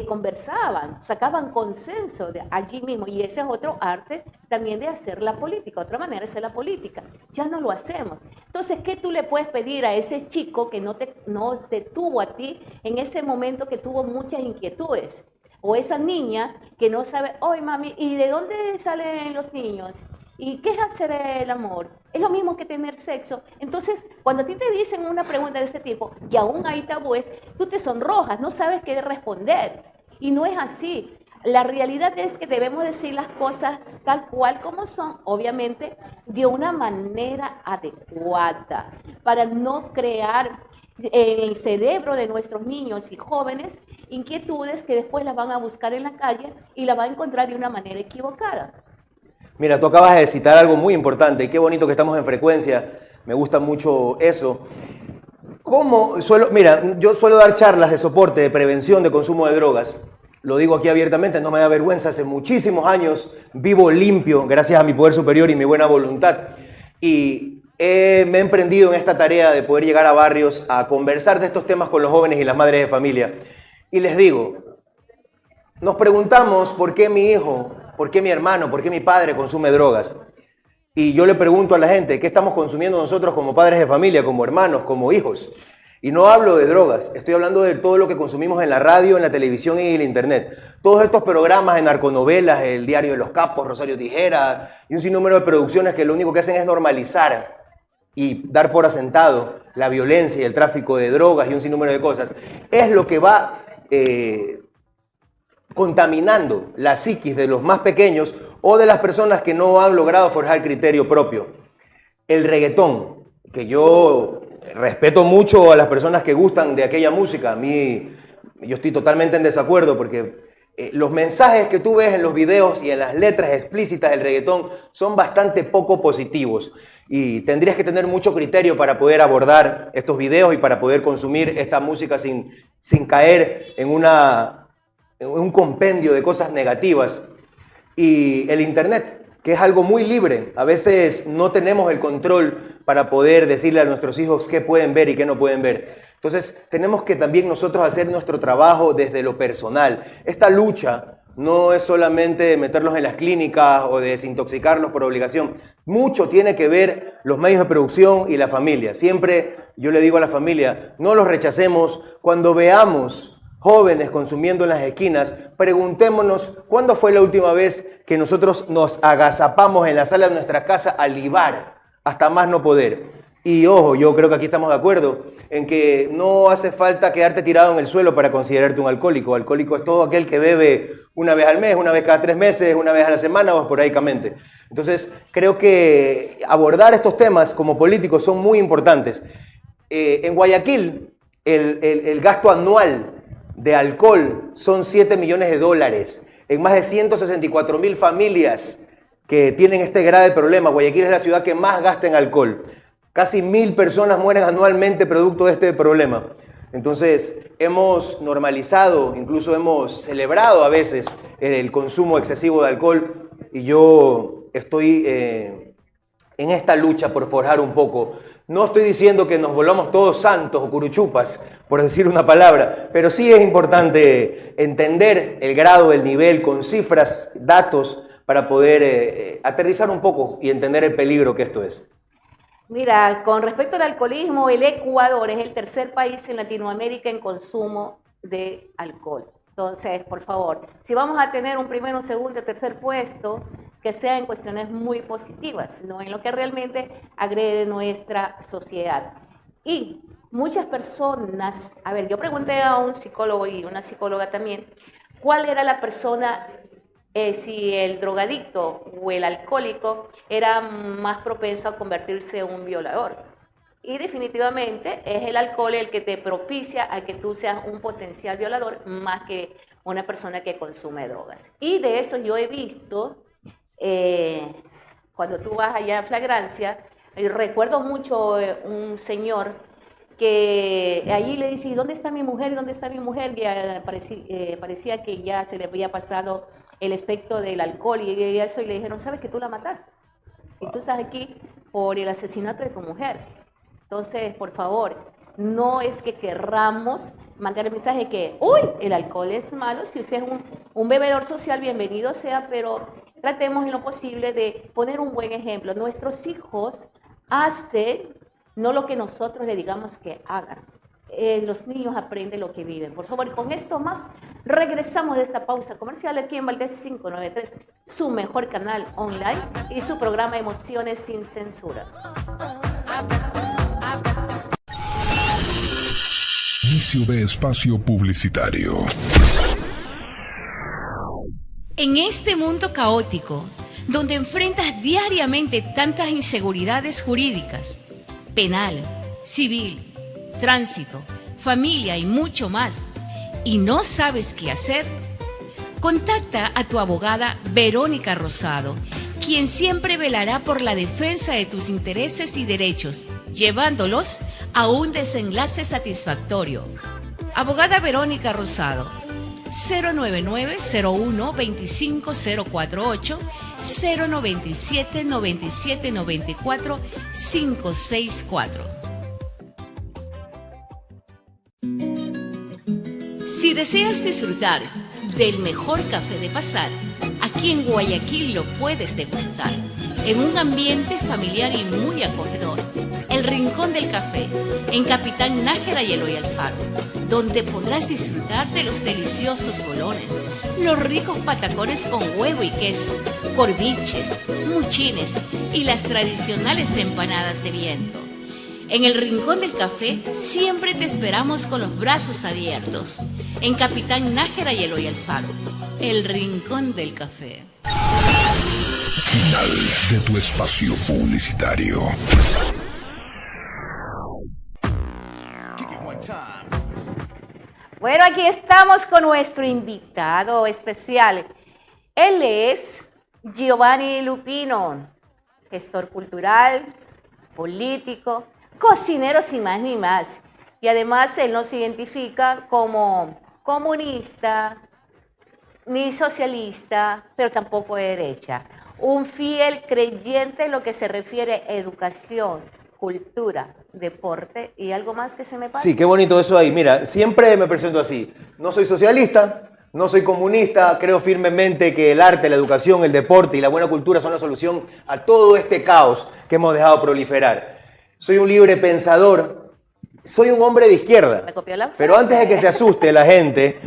Speaker 1: conversaban, sacaban consenso de allí mismo, y ese es otro arte también de hacer la política, otra manera de hacer la política. Ya no lo hacemos. Entonces, ¿qué tú le puedes pedir a ese chico que no te tuvo a ti en ese momento que tuvo muchas inquietudes? O esa niña que no sabe, oye mami, ¿y de dónde salen los niños? ¿Y qué es hacer el amor? Es lo mismo que tener sexo. Entonces, cuando a ti te dicen una pregunta de este tipo, y aún hay tabúes, tú te sonrojas, no sabes qué responder. Y no es así. La realidad es que debemos decir las cosas tal cual como son, obviamente, de una manera adecuada, para no crear en el cerebro de nuestros niños y jóvenes inquietudes que después las van a buscar en la calle y las van a encontrar de una manera equivocada.
Speaker 2: Mira, tú acabas de citar algo muy importante y qué bonito que estamos en frecuencia, me gusta mucho eso. Mira, yo suelo dar charlas de soporte, de prevención de consumo de drogas. Lo digo aquí abiertamente, no me da vergüenza, hace muchísimos años vivo limpio gracias a mi poder superior y mi buena voluntad. Y me he emprendido en esta tarea de poder llegar a barrios a conversar de estos temas con los jóvenes y las madres de familia. Y les digo, nos preguntamos por qué mi hijo, por qué mi hermano, por qué mi padre consume drogas. Y yo le pregunto a la gente, ¿qué estamos consumiendo nosotros como padres de familia, como hermanos, como hijos? Y no hablo de drogas, estoy hablando de todo lo que consumimos en la radio, en la televisión y en el internet. Todos estos programas de narconovelas, El Diario de los Capos, Rosario Tijeras y un sinnúmero de producciones que lo único que hacen es normalizar y dar por asentado la violencia y el tráfico de drogas y un sinnúmero de cosas. Es lo que va contaminando la psiquis de los más pequeños o de las personas que no han logrado forjar criterio propio. El reggaetón, que yo respeto mucho a las personas que gustan de aquella música. A mí, yo estoy totalmente en desacuerdo porque los mensajes que tú ves en los videos y en las letras explícitas del reggaetón son bastante poco positivos y tendrías que tener mucho criterio para poder abordar estos videos y para poder consumir esta música sin caer en un compendio de cosas negativas. Y el internet, que es algo muy libre, a veces no tenemos el control para poder decirle a nuestros hijos qué pueden ver y qué no pueden ver. Entonces, tenemos que también nosotros hacer nuestro trabajo desde lo personal. Esta lucha no es solamente meterlos en las clínicas o desintoxicarlos por obligación. Mucho tiene que ver los medios de producción y la familia. Siempre yo le digo a la familia, no los rechacemos. Cuando veamos jóvenes consumiendo en las esquinas, preguntémonos cuándo fue la última vez que nosotros nos agazapamos en la sala de nuestra casa a libar hasta más no poder. Y ojo, yo creo que aquí estamos de acuerdo en que no hace falta quedarte tirado en el suelo para considerarte un alcohólico. Alcohólico es todo aquel que bebe una vez al mes, una vez cada 3 meses, una vez a la semana o esporádicamente. Entonces, creo que abordar estos temas como políticos son muy importantes. En Guayaquil, el gasto anual de alcohol son $7 millones. En más de 164,000 familias que tienen este grave problema. Guayaquil es la ciudad que más gasta en alcohol. Casi 1,000 personas mueren anualmente producto de este problema. Entonces, hemos normalizado, incluso hemos celebrado a veces el consumo excesivo de alcohol y yo estoy en esta lucha por forjar un poco. No estoy diciendo que nos volvamos todos santos o curuchupas, por decir una palabra, pero sí es importante entender el grado, el nivel, con cifras, datos, para poder aterrizar un poco y entender el peligro que esto es.
Speaker 1: Mira, con respecto al alcoholismo, el Ecuador es el tercer país en Latinoamérica en consumo de alcohol. Entonces, por favor, si vamos a tener un primero, un segundo, tercer puesto, que sea en cuestiones muy positivas, no en lo que realmente agrede nuestra sociedad. Y muchas personas, a ver, yo pregunté a un psicólogo y una psicóloga también, ¿cuál era la persona, si el drogadicto o el alcohólico era más propenso a convertirse en un violador? Y definitivamente es el alcohol el que te propicia a que tú seas un potencial violador más que una persona que consume drogas. Y de esto yo he visto, cuando tú vas allá a flagrancia, recuerdo mucho un señor que allí le dice, ¿dónde está mi mujer? ¿Dónde está mi mujer? Que parecía que ya se le había pasado el efecto del alcohol y eso, y le dijeron, ¿sabes que tú la mataste? Y tú estás aquí por el asesinato de tu mujer. Entonces, por favor, no es que querramos mandar el mensaje que, uy, el alcohol es malo, si usted es un bebedor social, bienvenido sea, pero tratemos en lo posible de poner un buen ejemplo. Nuestros hijos hacen no lo que nosotros le digamos que hagan. Los niños aprenden lo que viven. Por favor, con esto más, regresamos de esta pausa comercial aquí en Valdés 593, su mejor canal online y su programa Emociones sin Censura.
Speaker 3: Inicio de espacio publicitario.
Speaker 4: En este mundo caótico, donde enfrentas diariamente tantas inseguridades jurídicas, penal, civil, tránsito, familia y mucho más, y no sabes qué hacer, contacta a tu abogada Verónica Rosado, quien siempre velará por la defensa de tus intereses y derechos, llevándolos a un desenlace satisfactorio. Abogada Verónica Rosado, 099-01-25048, 097-9794-564. Si deseas disfrutar del mejor café de pasar, aquí en Guayaquil lo puedes degustar, en un ambiente familiar y muy acogedor. El Rincón del Café, en Capitán Nájera y Eloy Alfaro, donde podrás disfrutar de los deliciosos bolones, los ricos patacones con huevo y queso, corviches, muchines y las tradicionales empanadas de viento. En el Rincón del Café siempre te esperamos con los brazos abiertos. En Capitán Nájera y Eloy Alfaro, el Rincón del Café.
Speaker 3: Final de tu espacio publicitario.
Speaker 1: Bueno, aquí estamos con nuestro invitado especial. Él es Giovanni Lupino, gestor cultural, político, cocinero sin más ni más. Y además él no se identifica como comunista, ni socialista, pero tampoco de derecha. Un fiel creyente en lo que se refiere a educación, cultura, deporte y algo más que se me pasa.
Speaker 2: Sí, qué bonito eso ahí. Mira, siempre me presento así. No soy socialista, no soy comunista, creo firmemente que el arte, la educación, el deporte y la buena cultura son la solución a todo este caos que hemos dejado proliferar. Soy un libre pensador, soy un hombre de izquierda.
Speaker 1: ¿Me copió la frase?
Speaker 2: Pero antes de que se asuste la gente,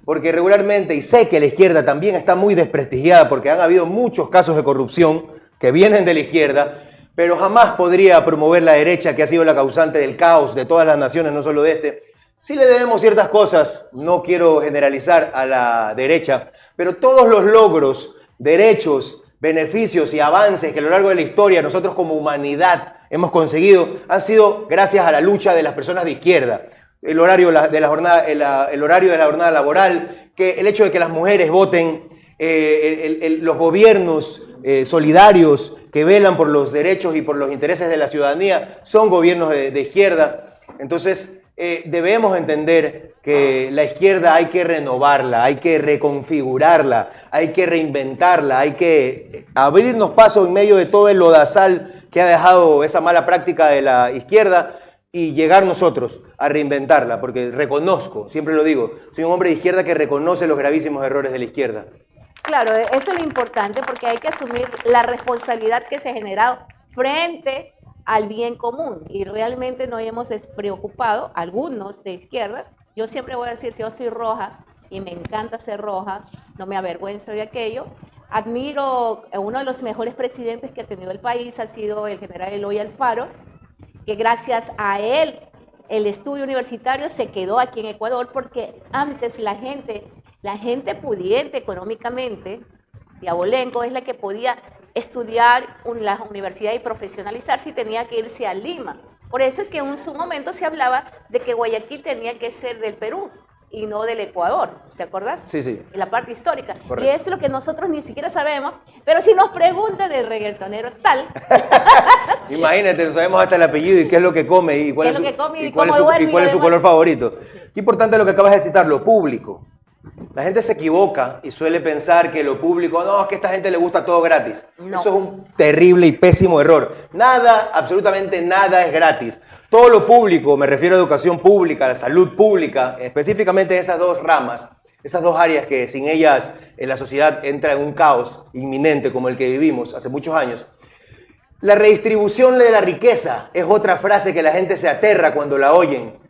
Speaker 2: porque regularmente, y sé que la izquierda también está muy desprestigiada porque han habido muchos casos de corrupción que vienen de la izquierda, pero jamás podría promover la derecha, que ha sido la causante del caos de todas las naciones, no solo de este. Sí le debemos ciertas cosas, no quiero generalizar a la derecha, pero todos los logros, derechos, beneficios y avances que a lo largo de la historia nosotros como humanidad hemos conseguido han sido gracias a la lucha de las personas de izquierda. El horario de la jornada laboral, que el hecho de que las mujeres voten, los gobiernos solidarios que velan por los derechos y por los intereses de la ciudadanía son gobiernos de izquierda. Entonces debemos entender que la izquierda hay que renovarla, hay que reconfigurarla, hay que reinventarla, hay que abrirnos paso en medio de todo el lodazal que ha dejado esa mala práctica de la izquierda y llegar nosotros a reinventarla, porque reconozco, siempre lo digo, soy un hombre de izquierda que reconoce los gravísimos errores de la izquierda.
Speaker 1: Claro, eso es lo importante porque hay que asumir la responsabilidad que se ha generado frente al bien común y realmente nos hemos despreocupado, algunos de izquierda. Yo siempre voy a decir, si yo soy roja y me encanta ser roja, no me avergüenzo de aquello. Admiro a uno de los mejores presidentes que ha tenido el país, ha sido el general Eloy Alfaro, que gracias a él el estudio universitario se quedó aquí en Ecuador porque antes la gente pudiente económicamente, de abolengo, es la que podía estudiar en la universidad y profesionalizarse y tenía que irse a Lima. Por eso es que en su momento se hablaba de que Guayaquil tenía que ser del Perú y no del Ecuador, ¿te acordás?
Speaker 2: Sí, sí.
Speaker 1: En la parte histórica.
Speaker 2: Correcto.
Speaker 1: Y eso es lo que nosotros ni siquiera sabemos, pero si nos preguntan del reggaetonero tal.
Speaker 2: Imagínate, sabemos hasta el apellido y qué es lo que come y cuál es su color favorito. Qué importante lo que acabas de citar, lo público. La gente se equivoca y suele pensar que lo público, no, es que a esta gente le gusta todo gratis. No. Eso es un terrible y pésimo error. Nada, absolutamente nada es gratis. Todo lo público, me refiero a educación pública, a la salud pública, específicamente esas dos ramas, esas dos áreas que sin ellas la sociedad entra en un caos inminente como el que vivimos hace muchos años. La redistribución de la riqueza es otra frase que la gente se aterra cuando la oyen.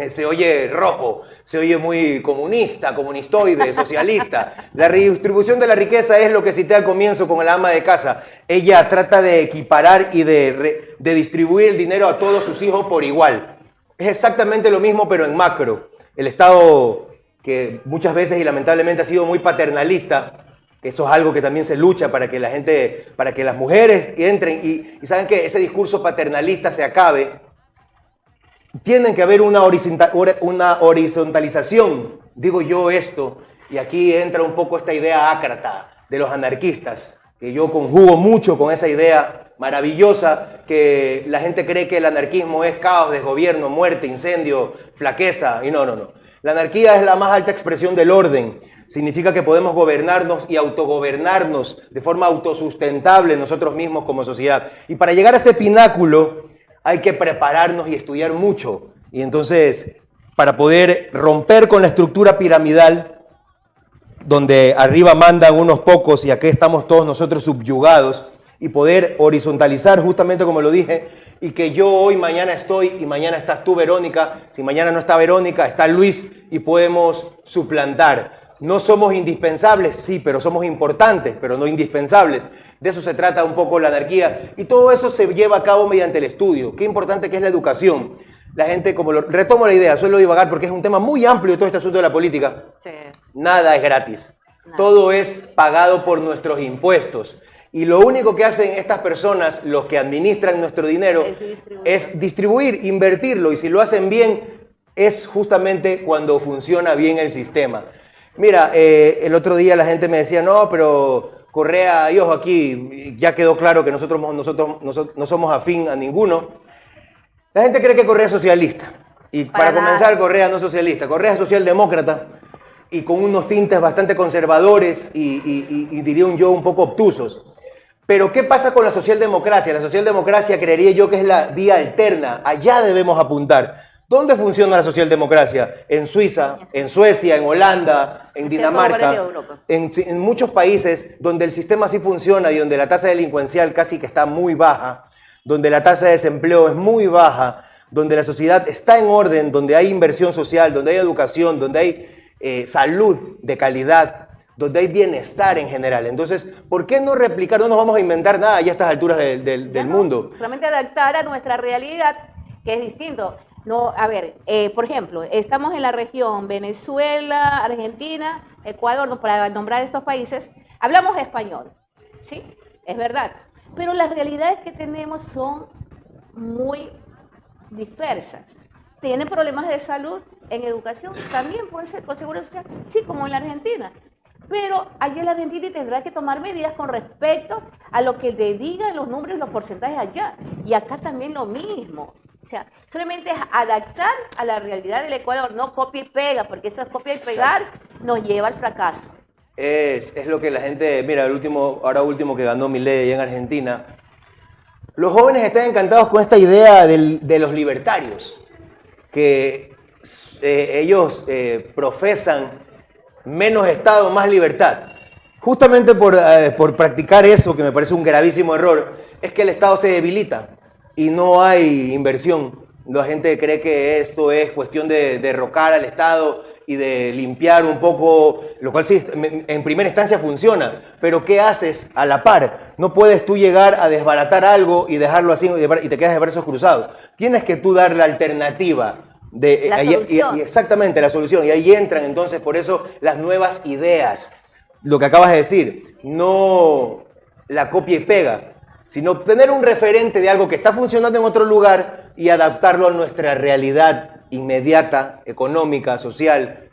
Speaker 2: Se oye rojo, se oye muy comunista, comunistoide, socialista. La redistribución de la riqueza es lo que cité al comienzo con el ama de casa. Ella trata de equiparar y de distribuir el dinero a todos sus hijos por igual. Es exactamente lo mismo, pero en macro. El Estado, que muchas veces y lamentablemente ha sido muy paternalista, que eso es algo que también se lucha para que la gente, para que las mujeres entren y saben que ese discurso paternalista se acabe. Tienen que haber una horizontalización, digo yo esto, y aquí entra un poco esta idea ácrata de los anarquistas, que yo conjugo mucho con esa idea maravillosa, que la gente cree que el anarquismo es caos, desgobierno, muerte, incendio, flaqueza, y no. La anarquía es la más alta expresión del orden, significa que podemos gobernarnos y autogobernarnos de forma autosustentable nosotros mismos como sociedad. Y para llegar a ese pináculo hay que prepararnos y estudiar mucho. Y entonces, para poder romper con la estructura piramidal, donde arriba mandan unos pocos y aquí estamos todos nosotros subyugados, y poder horizontalizar, justamente como lo dije, y que yo hoy, mañana estoy, y mañana estás tú, Verónica, si mañana no está Verónica, está Luis, y podemos suplantar. No somos indispensables, sí, pero somos importantes, pero no indispensables. De eso se trata un poco la anarquía. Y todo eso se lleva a cabo mediante el estudio. Qué importante que es la educación. La gente, retomo la idea, suelo divagar porque es un tema muy amplio todo este asunto de la política. Sí. Nada es gratis. Nada. Todo es pagado por nuestros impuestos. Y lo único que hacen estas personas, los que administran nuestro dinero, es distribuir, invertirlo. Y si lo hacen bien, es justamente cuando funciona bien el sistema. Mira, el otro día la gente me decía, no, pero Correa y ojo aquí, ya quedó claro que nosotros no somos afín a ninguno. La gente cree que Correa es socialista. Y para comenzar, Correa no es socialista. Correa es socialdemócrata y con unos tintes bastante conservadores y diría yo un poco obtusos. Pero ¿qué pasa con la socialdemocracia? La socialdemocracia creería yo que es la vía alterna. Allá debemos apuntar. ¿Dónde funciona la socialdemocracia? En Suiza, en Suecia, en Holanda, en Dinamarca, en muchos países donde el sistema sí funciona y donde la tasa delincuencial casi que está muy baja, donde la tasa de desempleo es muy baja, donde la sociedad está en orden, donde hay inversión social, donde hay educación, donde hay salud de calidad, donde hay bienestar en general. Entonces, ¿por qué no replicar? No nos vamos a inventar nada ya a estas alturas del mundo.
Speaker 1: Solamente adaptar a nuestra realidad, que es distinto. No, a ver, por ejemplo, estamos en la región Venezuela, Argentina, Ecuador, para nombrar estos países, hablamos español, ¿sí? Es verdad. Pero las realidades que tenemos son muy dispersas. ¿Tienen problemas de salud en educación? También puede ser con seguridad social, sí, como en la Argentina. Pero allá en la Argentina tendrá que tomar medidas con respecto a lo que le digan los números y los porcentajes allá. Y acá también lo mismo. O sea, solamente es adaptar a la realidad del Ecuador, no copia y pega, porque esa copia y pegar nos lleva al fracaso.
Speaker 2: Es lo que la gente, mira, ahora último que ganó Milei en Argentina, los jóvenes están encantados con esta idea de los libertarios, que ellos profesan menos Estado, más libertad. Justamente por practicar eso, que me parece un gravísimo error, es que el Estado se debilita y no hay inversión. La gente cree que esto es cuestión de derrocar al Estado y de limpiar un poco, lo cual sí, en primera instancia funciona, pero ¿qué haces a la par? No puedes tú llegar a desbaratar algo y dejarlo así y te quedas de brazos cruzados. Tienes que tú dar la alternativa.
Speaker 1: La solución.
Speaker 2: Exactamente, la solución. Y ahí entran entonces, por eso, las nuevas ideas. Lo que acabas de decir, no la copia y pega, sino tener un referente de algo que está funcionando en otro lugar y adaptarlo a nuestra realidad inmediata, económica, social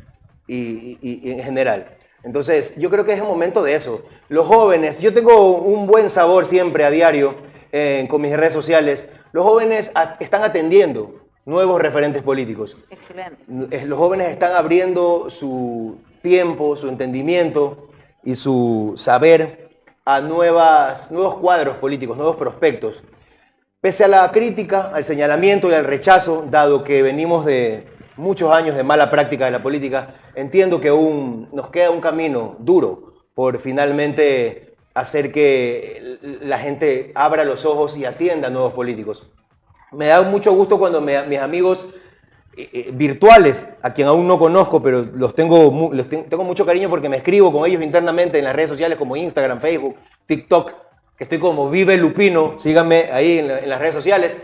Speaker 2: y en general. Entonces, yo creo que es el momento de eso. Los jóvenes, yo tengo un buen sabor siempre a diario con mis redes sociales. Los jóvenes están atendiendo nuevos referentes políticos.
Speaker 1: Excelente.
Speaker 2: Los jóvenes están abriendo tiempo, su entendimiento y su saber a nuevos cuadros políticos, nuevos prospectos. Pese a la crítica, al señalamiento y al rechazo, dado que venimos de muchos años de mala práctica de la política, entiendo que aún nos queda un camino duro por finalmente hacer que la gente abra los ojos y atienda a nuevos políticos. Me da mucho gusto cuando mis amigos virtuales, a quien aún no conozco, pero tengo mucho cariño porque me escribo con ellos internamente en las redes sociales como Instagram, Facebook, TikTok, que estoy como Vive Lupino, síganme ahí en las redes sociales.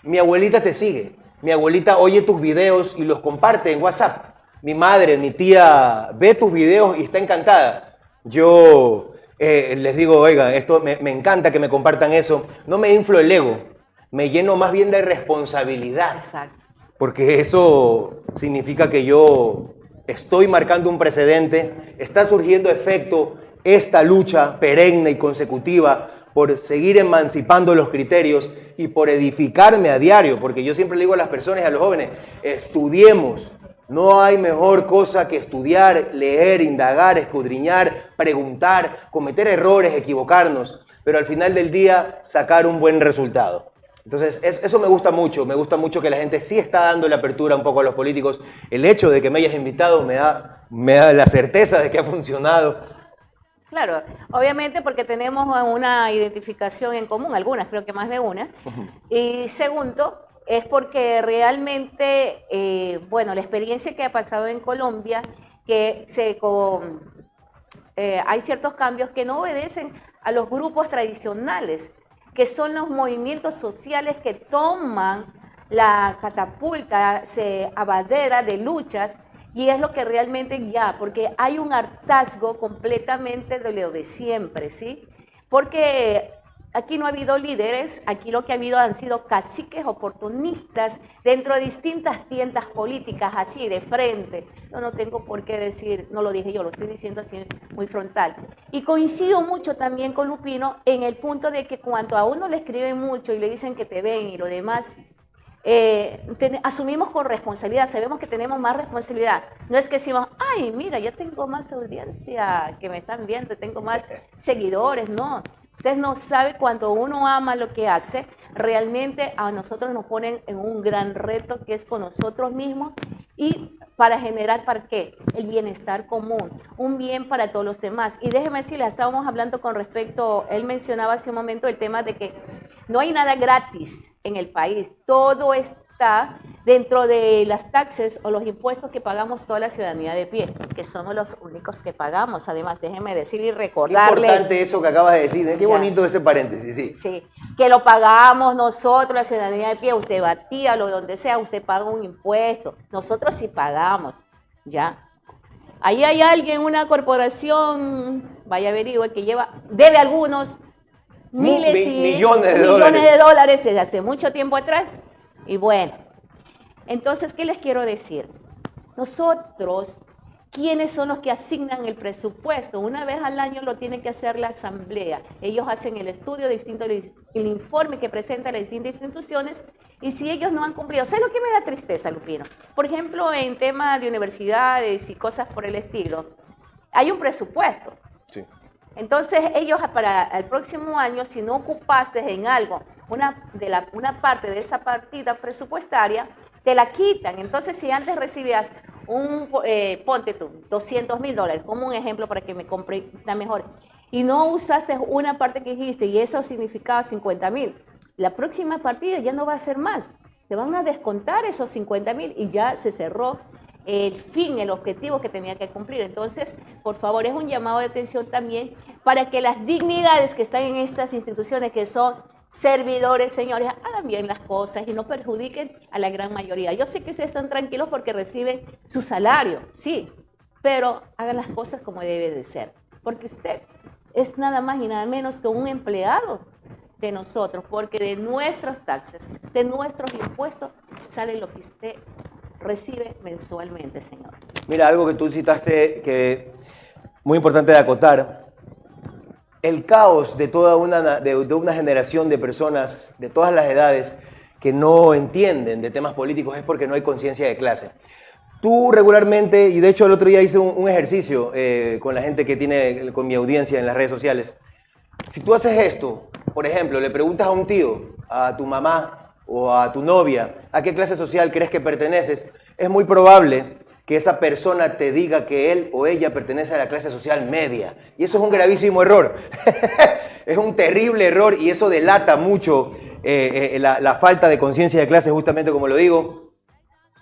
Speaker 2: Mi abuelita te sigue, mi abuelita oye tus videos y los comparte en WhatsApp. Mi madre, mi tía ve tus videos y está encantada. Yo les digo, oiga, esto me encanta que me compartan eso. No me inflo el ego, me lleno más bien de responsabilidad.
Speaker 1: Exacto.
Speaker 2: Porque eso significa que yo estoy marcando un precedente, está surgiendo efecto esta lucha perenne y consecutiva por seguir emancipando los criterios y por edificarme a diario, porque yo siempre le digo a las personas y a los jóvenes, estudiemos. No hay mejor cosa que estudiar, leer, indagar, escudriñar, preguntar, cometer errores, equivocarnos, pero al final del día sacar un buen resultado. Entonces, eso me gusta mucho que la gente sí está dando la apertura un poco a los políticos. El hecho de que me hayas invitado me da la certeza de que ha funcionado.
Speaker 1: Claro, obviamente porque tenemos una identificación en común, algunas, creo que más de una. Y segundo, es porque realmente, bueno, la experiencia que ha pasado en Colombia, que hay ciertos cambios que no obedecen a los grupos tradicionales, que son los movimientos sociales que toman la catapulta, se abadera de luchas, y es lo que realmente porque hay un hartazgo completamente de lo de siempre, ¿sí? Porque aquí no ha habido líderes, aquí lo que ha habido han sido caciques oportunistas dentro de distintas tiendas políticas, así de frente. Yo no tengo por qué decir, no lo dije yo, lo estoy diciendo así muy frontal. Y coincido mucho también con Lupino en el punto de que cuando a uno le escriben mucho y le dicen que te ven y lo demás, asumimos con responsabilidad, sabemos que tenemos más responsabilidad. No es que decimos, ay, mira, ya tengo más audiencia que me están viendo, tengo más seguidores, no. Usted no sabe cuando uno ama lo que hace, realmente a nosotros nos ponen en un gran reto que es con nosotros mismos y para generar, ¿para qué? El bienestar común, un bien para todos los demás. Y déjeme decirle, estábamos hablando con respecto, él mencionaba hace un momento el tema de que no hay nada gratis en el país, todo está dentro de las taxes o los impuestos que pagamos toda la ciudadanía de pie, que somos los únicos que pagamos. Además, déjenme decir y recordarles.
Speaker 2: Qué importante eso que acabas de decir, ¿eh? Qué bonito ese paréntesis, sí.
Speaker 1: Sí, que lo pagamos nosotros, la ciudadanía de pie, usted batía, lo donde sea, usted paga un impuesto, nosotros sí pagamos, ¿ya? Ahí hay alguien, una corporación, vaya averigüe, que debe algunos miles y
Speaker 2: millones de
Speaker 1: dólares desde hace mucho tiempo atrás. Y bueno, entonces, ¿qué les quiero decir? Nosotros, ¿quiénes son los que asignan el presupuesto? Una vez al año lo tiene que hacer la asamblea. Ellos hacen el estudio distinto, el informe que presentan las distintas instituciones, y si ellos no han cumplido, ¿sabes lo que me da tristeza, Lupino? Por ejemplo, en temas de universidades y cosas por el estilo, hay un presupuesto.
Speaker 2: Sí.
Speaker 1: Entonces, ellos para el próximo año, si no ocupaste en algo, una parte de esa partida presupuestaria, te la quitan. Entonces, si antes recibías ponte tú, $200,000, como un ejemplo para que me compre una mejor, y no usaste una parte que dijiste, y eso significaba 50,000, la próxima partida ya no va a ser más. Te van a descontar esos 50,000 y ya se cerró el fin, el objetivo que tenía que cumplir. Entonces, por favor, es un llamado de atención también para que las dignidades que están en estas instituciones, que son servidores, señores, hagan bien las cosas y no perjudiquen a la gran mayoría. Yo sé que ustedes están tranquilos porque reciben su salario, sí, pero hagan las cosas como debe de ser, porque usted es nada más y nada menos que un empleado de nosotros, porque de nuestros taxes, de nuestros impuestos, sale lo que usted recibe mensualmente, señor.
Speaker 2: Mira, algo que tú citaste que muy importante de acotar. El caos de toda una generación de personas de todas las edades que no entienden de temas políticos es porque no hay conciencia de clase. Tú regularmente, y de hecho el otro día hice un ejercicio con la gente que tiene, con mi audiencia en las redes sociales. Si tú haces esto, por ejemplo, le preguntas a un tío, a tu mamá o a tu novia, ¿a qué clase social crees que perteneces? Es muy probable que esa persona te diga que él o ella pertenece a la clase social media. Y eso es un gravísimo error. Es un terrible error y eso delata mucho la falta de conciencia de clase, justamente como lo digo.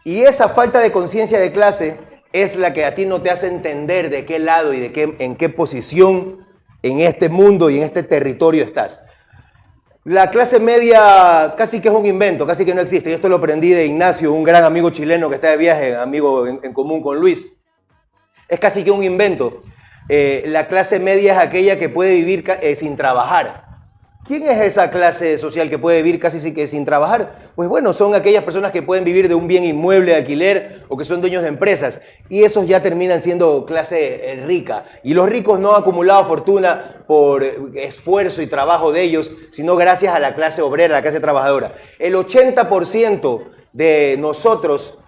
Speaker 2: Y esa falta de conciencia de clase es la que a ti no te hace entender de qué lado y en qué posición en este mundo y en este territorio estás. La clase media casi que es un invento, casi que no existe. Y esto lo aprendí de Ignacio, un gran amigo chileno que está de viaje, amigo en común con Luis. Es casi que un invento. La clase media es aquella que puede vivir sin trabajar. ¿Quién es esa clase social que puede vivir casi que sin trabajar? Pues bueno, son aquellas personas que pueden vivir de un bien inmueble de alquiler o que son dueños de empresas. Y esos ya terminan siendo clase rica. Y los ricos no han acumulado fortuna por esfuerzo y trabajo de ellos, sino gracias a la clase obrera, la clase trabajadora. El 80% de nosotros,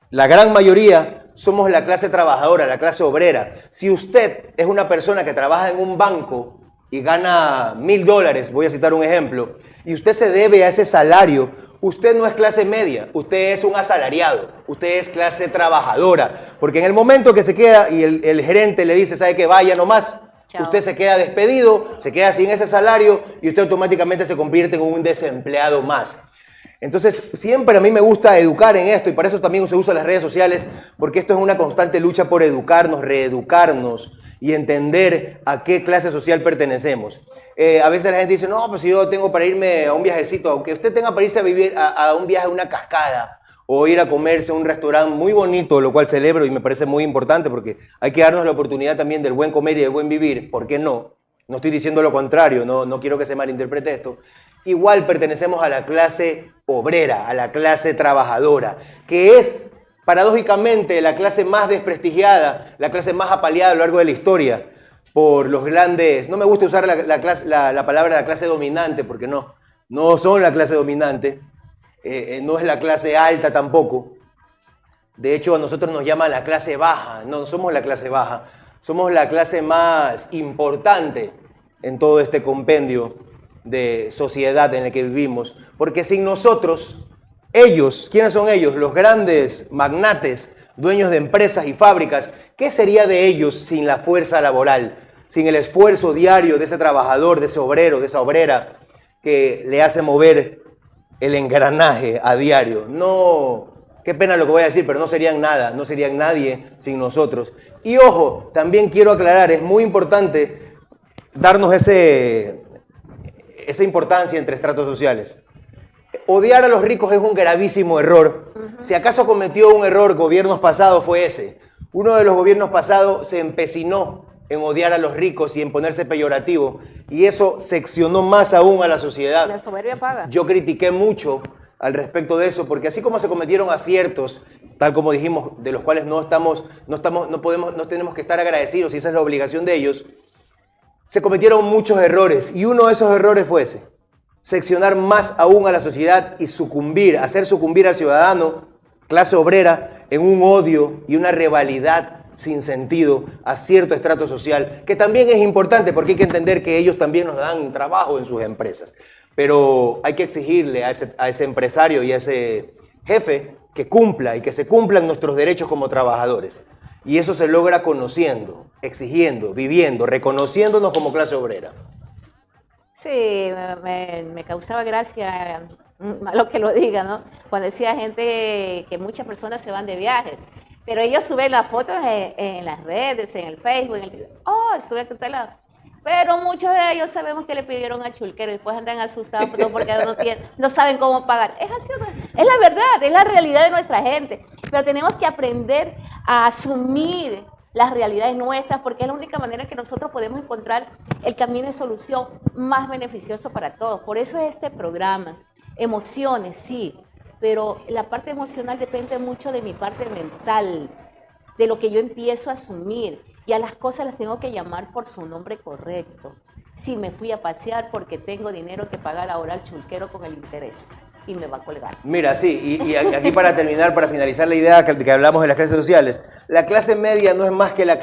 Speaker 2: la gran mayoría, somos la clase trabajadora, la clase obrera. Si usted es una persona que trabaja en un banco y gana $1000, voy a citar un ejemplo, y usted se debe a ese salario, usted no es clase media, usted es un asalariado, usted es clase trabajadora, porque en el momento que se queda y el gerente le dice, ¿sabe qué? Vaya nomás, chao. Usted se queda despedido, se queda sin ese salario y usted automáticamente se convierte en un desempleado más. Entonces, siempre a mí me gusta educar en esto y para eso también se usan las redes sociales, porque esto es una constante lucha por educarnos, reeducarnos y entender a qué clase social pertenecemos. A veces la gente dice, no, pues si yo tengo para irme a un viajecito, aunque usted tenga para irse a vivir a un viaje a una cascada o ir a comerse a un restaurante muy bonito, lo cual celebro y me parece muy importante porque hay que darnos la oportunidad también del buen comer y del buen vivir, ¿por qué no? No estoy diciendo lo contrario, no quiero que se malinterprete esto. Igual pertenecemos a la clase obrera, a la clase trabajadora, que es paradójicamente la clase más desprestigiada, la clase más apaleada a lo largo de la historia por los grandes... No me gusta usar la palabra la clase dominante porque no son la clase dominante, no es la clase alta tampoco. De hecho, a nosotros nos llaman la clase baja, no somos la clase baja, somos la clase más importante en todo este compendio de sociedad en el que vivimos, porque sin nosotros, ellos, ¿quiénes son ellos? Los grandes magnates, dueños de empresas y fábricas, ¿qué sería de ellos sin la fuerza laboral? Sin el esfuerzo diario de ese trabajador, de ese obrero, de esa obrera que le hace mover el engranaje a diario. No, qué pena lo que voy a decir, pero no serían nada, no serían nadie sin nosotros. Y ojo, también quiero aclarar, es muy importante darnos esa importancia entre estratos sociales. Odiar a los ricos es un gravísimo error. Si acaso cometió un error gobiernos pasados fue ese. Uno de los gobiernos pasados se empecinó en odiar a los ricos y en ponerse peyorativo. Y eso seccionó más aún a la sociedad. La soberbia paga. Yo critiqué mucho al respecto de eso, porque así como se cometieron aciertos, tal como dijimos, de los cuales no tenemos que estar agradecidos y esa es la obligación de ellos, se cometieron muchos errores y uno de esos errores fue ese. Seccionar más aún a la sociedad y hacer sucumbir al ciudadano, clase obrera, en un odio y una rivalidad sin sentido a cierto estrato social, que también es importante porque hay que entender que ellos también nos dan trabajo en sus empresas. Pero hay que exigirle a ese empresario y a ese jefe que cumpla y que se cumplan nuestros derechos como trabajadores. Y eso se logra conociendo, exigiendo, viviendo, reconociéndonos como clase obrera.
Speaker 1: Sí, me causaba gracia, malo que lo diga, ¿no? Cuando decía gente que muchas personas se van de viaje, pero ellos suben las fotos en las redes, en el Facebook, estuve aquí tal lado. Pero muchos de ellos sabemos que le pidieron a chulquero y después andan asustados porque no saben cómo pagar. Es así, es la verdad, es la realidad de nuestra gente. Pero tenemos que aprender a asumir las realidades nuestras, porque es la única manera en que nosotros podemos encontrar el camino de solución más beneficioso para todos. Por eso es este programa. Emociones, sí, pero la parte emocional depende mucho de mi parte mental, de lo que yo empiezo a asumir, y a las cosas las tengo que llamar por su nombre correcto. Si me fui a pasear porque tengo dinero que pagar ahora al chulquero con el interés. y me va a colgar.
Speaker 2: Mira, sí, y aquí para terminar, para finalizar la idea que hablamos de las clases sociales, la clase media no es más que la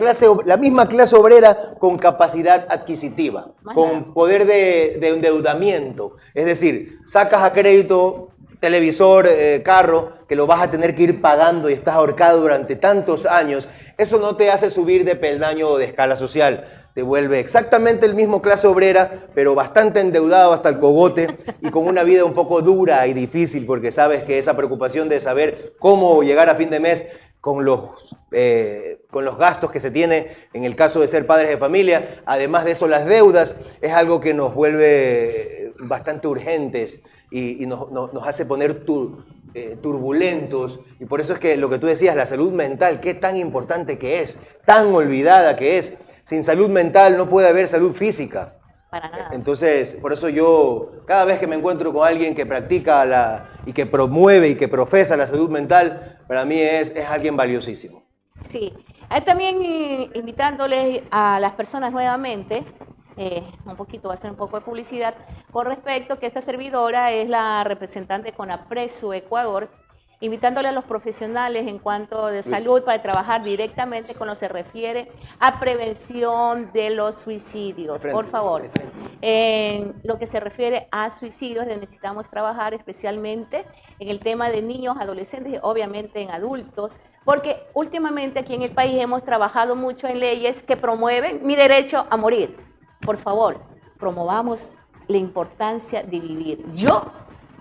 Speaker 2: misma clase obrera con capacidad adquisitiva, con poder de endeudamiento. Es decir, sacas a crédito televisor, carro, que lo vas a tener que ir pagando y estás ahorcado durante tantos años. Eso no te hace subir de peldaño o de escala social. Te vuelve exactamente el mismo clase obrera, pero bastante endeudado hasta el cogote y con una vida un poco dura y difícil, porque sabes que esa preocupación de saber cómo llegar a fin de mes con los gastos que se tiene en el caso de ser padres de familia, además de eso las deudas, es algo que nos vuelve bastante urgentes y nos hace poner turbulentos, y por eso es que lo que tú decías, la salud mental, qué tan importante que es, tan olvidada que es. Sin salud mental no puede haber salud física.
Speaker 1: Para nada.
Speaker 2: Entonces, por eso yo, cada vez que me encuentro con alguien que practica y que promueve y que profesa la salud mental, para mí es alguien valiosísimo.
Speaker 1: Sí, también invitándoles a las personas nuevamente, un poquito, va a ser un poco de publicidad, con respecto que esta servidora es la representante con Apresu Ecuador, invitándole a los profesionales en cuanto de salud para trabajar directamente con lo que se refiere a prevención de los suicidios. Por favor, en lo que se refiere a suicidios necesitamos trabajar especialmente en el tema de niños, adolescentes y obviamente en adultos, porque últimamente aquí en el país hemos trabajado mucho en leyes que promueven mi derecho a morir. Por favor, promovamos la importancia de vivir. Yo,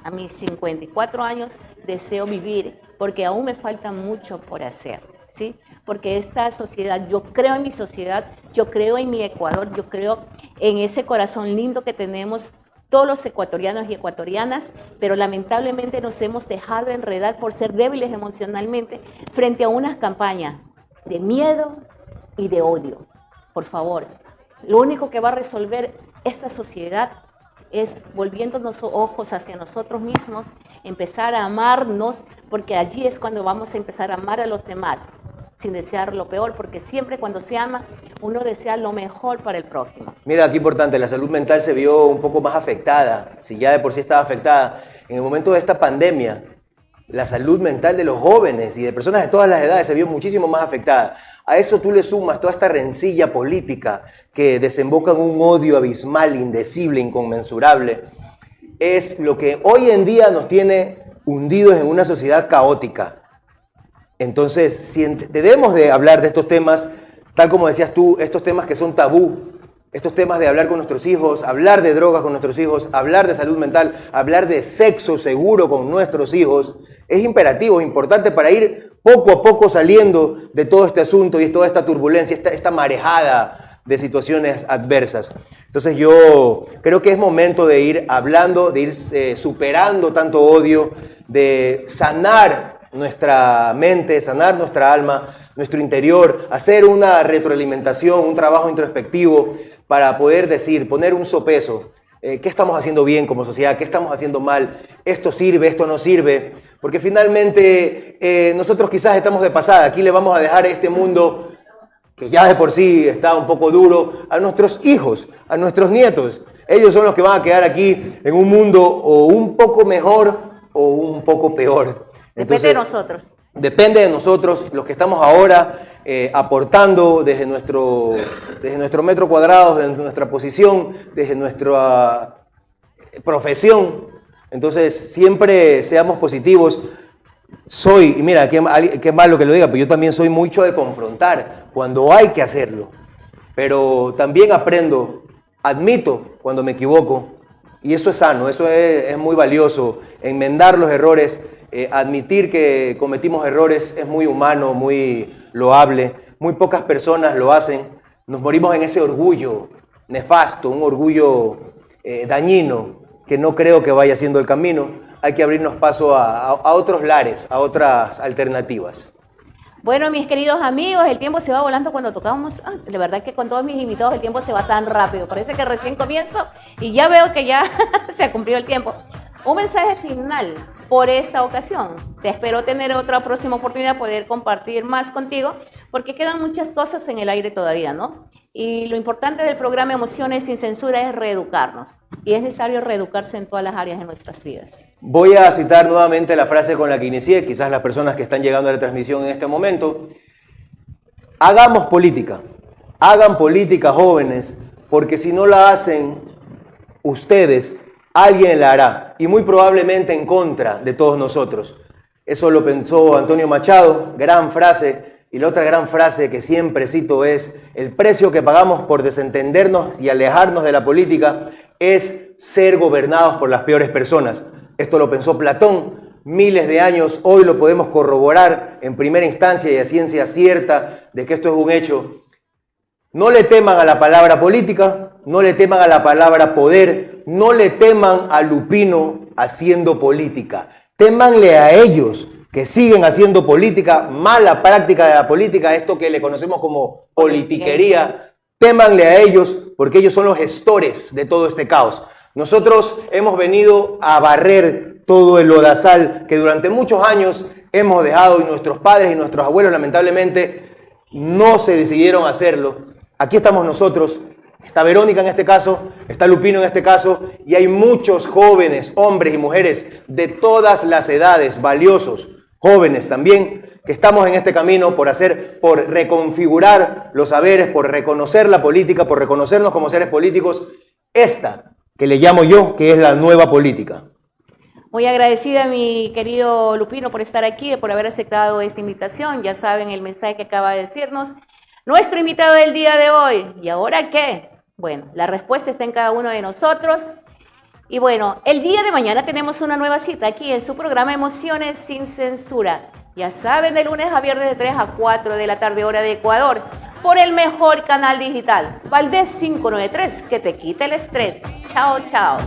Speaker 1: a mis 54 años, deseo vivir porque aún me falta mucho por hacer, ¿sí? Porque esta sociedad, yo creo en mi sociedad, yo creo en mi Ecuador, yo creo en ese corazón lindo que tenemos todos los ecuatorianos y ecuatorianas, pero lamentablemente nos hemos dejado enredar por ser débiles emocionalmente frente a unas campañas de miedo y de odio. Por favor, lo único que va a resolver esta sociedad es volviendo los ojos hacia nosotros mismos, empezar a amarnos, porque allí es cuando vamos a empezar a amar a los demás, sin desear lo peor, porque siempre cuando se ama, uno desea lo mejor para el prójimo.
Speaker 2: Mira, qué importante, la salud mental se vio un poco más afectada, si ya de por sí estaba afectada. En el momento de esta pandemia, la salud mental de los jóvenes y de personas de todas las edades se vio muchísimo más afectada. A eso tú le sumas toda esta rencilla política que desemboca en un odio abismal, indecible, inconmensurable. Es lo que hoy en día nos tiene hundidos en una sociedad caótica. Entonces, si debemos de hablar de estos temas, tal como decías tú, estos temas que son tabú, estos temas de hablar con nuestros hijos, hablar de drogas con nuestros hijos, hablar de salud mental, hablar de sexo seguro con nuestros hijos, es imperativo, es importante para ir poco a poco saliendo de todo este asunto y toda esta turbulencia, esta marejada de situaciones adversas. Entonces yo creo que es momento de ir hablando, de ir superando tanto odio, de sanar nuestra mente, sanar nuestra alma, nuestro interior, hacer una retroalimentación, un trabajo introspectivo para poder decir, poner un sopeso, qué estamos haciendo bien como sociedad, qué estamos haciendo mal, esto sirve, esto no sirve, porque finalmente nosotros quizás estamos de pasada, aquí le vamos a dejar este mundo que ya de por sí está un poco duro, a nuestros hijos, a nuestros nietos. Ellos son los que van a quedar aquí en un mundo o un poco mejor o un poco peor.
Speaker 1: Entonces, depende de nosotros.
Speaker 2: Depende de nosotros, los que estamos ahora aportando desde nuestro metro cuadrado, desde nuestra posición, desde nuestra profesión. Entonces, siempre seamos positivos. Y mira, qué malo que lo diga, pero yo también soy mucho de confrontar cuando hay que hacerlo. Pero también aprendo, admito cuando me equivoco, y eso es sano, eso es muy valioso, enmendar los errores. Admitir que cometimos errores es muy humano, muy loable. Muy pocas personas lo hacen. Nos morimos en ese orgullo nefasto, un orgullo dañino, que no creo que vaya siendo el camino. Hay que abrirnos paso a otros lares, a otras alternativas.
Speaker 1: Bueno, mis queridos amigos, el tiempo se va volando cuando tocamos. La verdad que con todos mis invitados el tiempo se va tan rápido. Parece que recién comienzo y ya veo que ya se ha cumplido el tiempo. Un mensaje final por esta ocasión. Te espero tener otra próxima oportunidad, poder compartir más contigo, porque quedan muchas cosas en el aire todavía, ¿no? Y lo importante del programa Emociones sin Censura es reeducarnos. y es necesario reeducarse en todas las áreas de nuestras vidas.
Speaker 2: Voy a citar nuevamente la frase con la que inicié, quizás las personas que están llegando a la transmisión en este momento. Hagamos política, hagan política, jóvenes, porque si no la hacen ustedes, alguien la hará, y muy probablemente en contra de todos nosotros. Eso lo pensó Antonio Machado, gran frase. Y la otra gran frase que siempre cito es: el precio que pagamos por desentendernos y alejarnos de la política es ser gobernados por las peores personas. Esto lo pensó Platón, miles de años, hoy lo podemos corroborar en primera instancia y a ciencia cierta de que esto es un hecho. No le teman a la palabra política, no le teman a la palabra poder, no le teman a Lupino haciendo política. Témanle a ellos que siguen haciendo política, mala práctica de la política, esto que le conocemos como politiquería. Témanle a ellos porque ellos son los gestores de todo este caos. Nosotros hemos venido a barrer todo el lodazal que durante muchos años hemos dejado y nuestros padres y nuestros abuelos lamentablemente no se decidieron a hacerlo. Aquí estamos nosotros, está Verónica en este caso, está Lupino en este caso, y hay muchos jóvenes, hombres y mujeres de todas las edades, valiosos, jóvenes también, que estamos en este camino por reconfigurar los saberes, por reconocer la política, por reconocernos como seres políticos, esta que le llamo yo, que es la nueva política.
Speaker 1: Muy agradecida, mi querido Lupino, por estar aquí, por haber aceptado esta invitación. Ya saben el mensaje que acaba de decirnos nuestro invitado del día de hoy. ¿Y ahora qué? Bueno, la respuesta está en cada uno de nosotros. Y bueno, el día de mañana tenemos una nueva cita aquí en su programa Emociones sin Censura. Ya saben, de lunes a viernes de 3 a 4 de la tarde, hora de Ecuador, por el mejor canal digital, Valdés 593, que te quite el estrés. Chao, chao.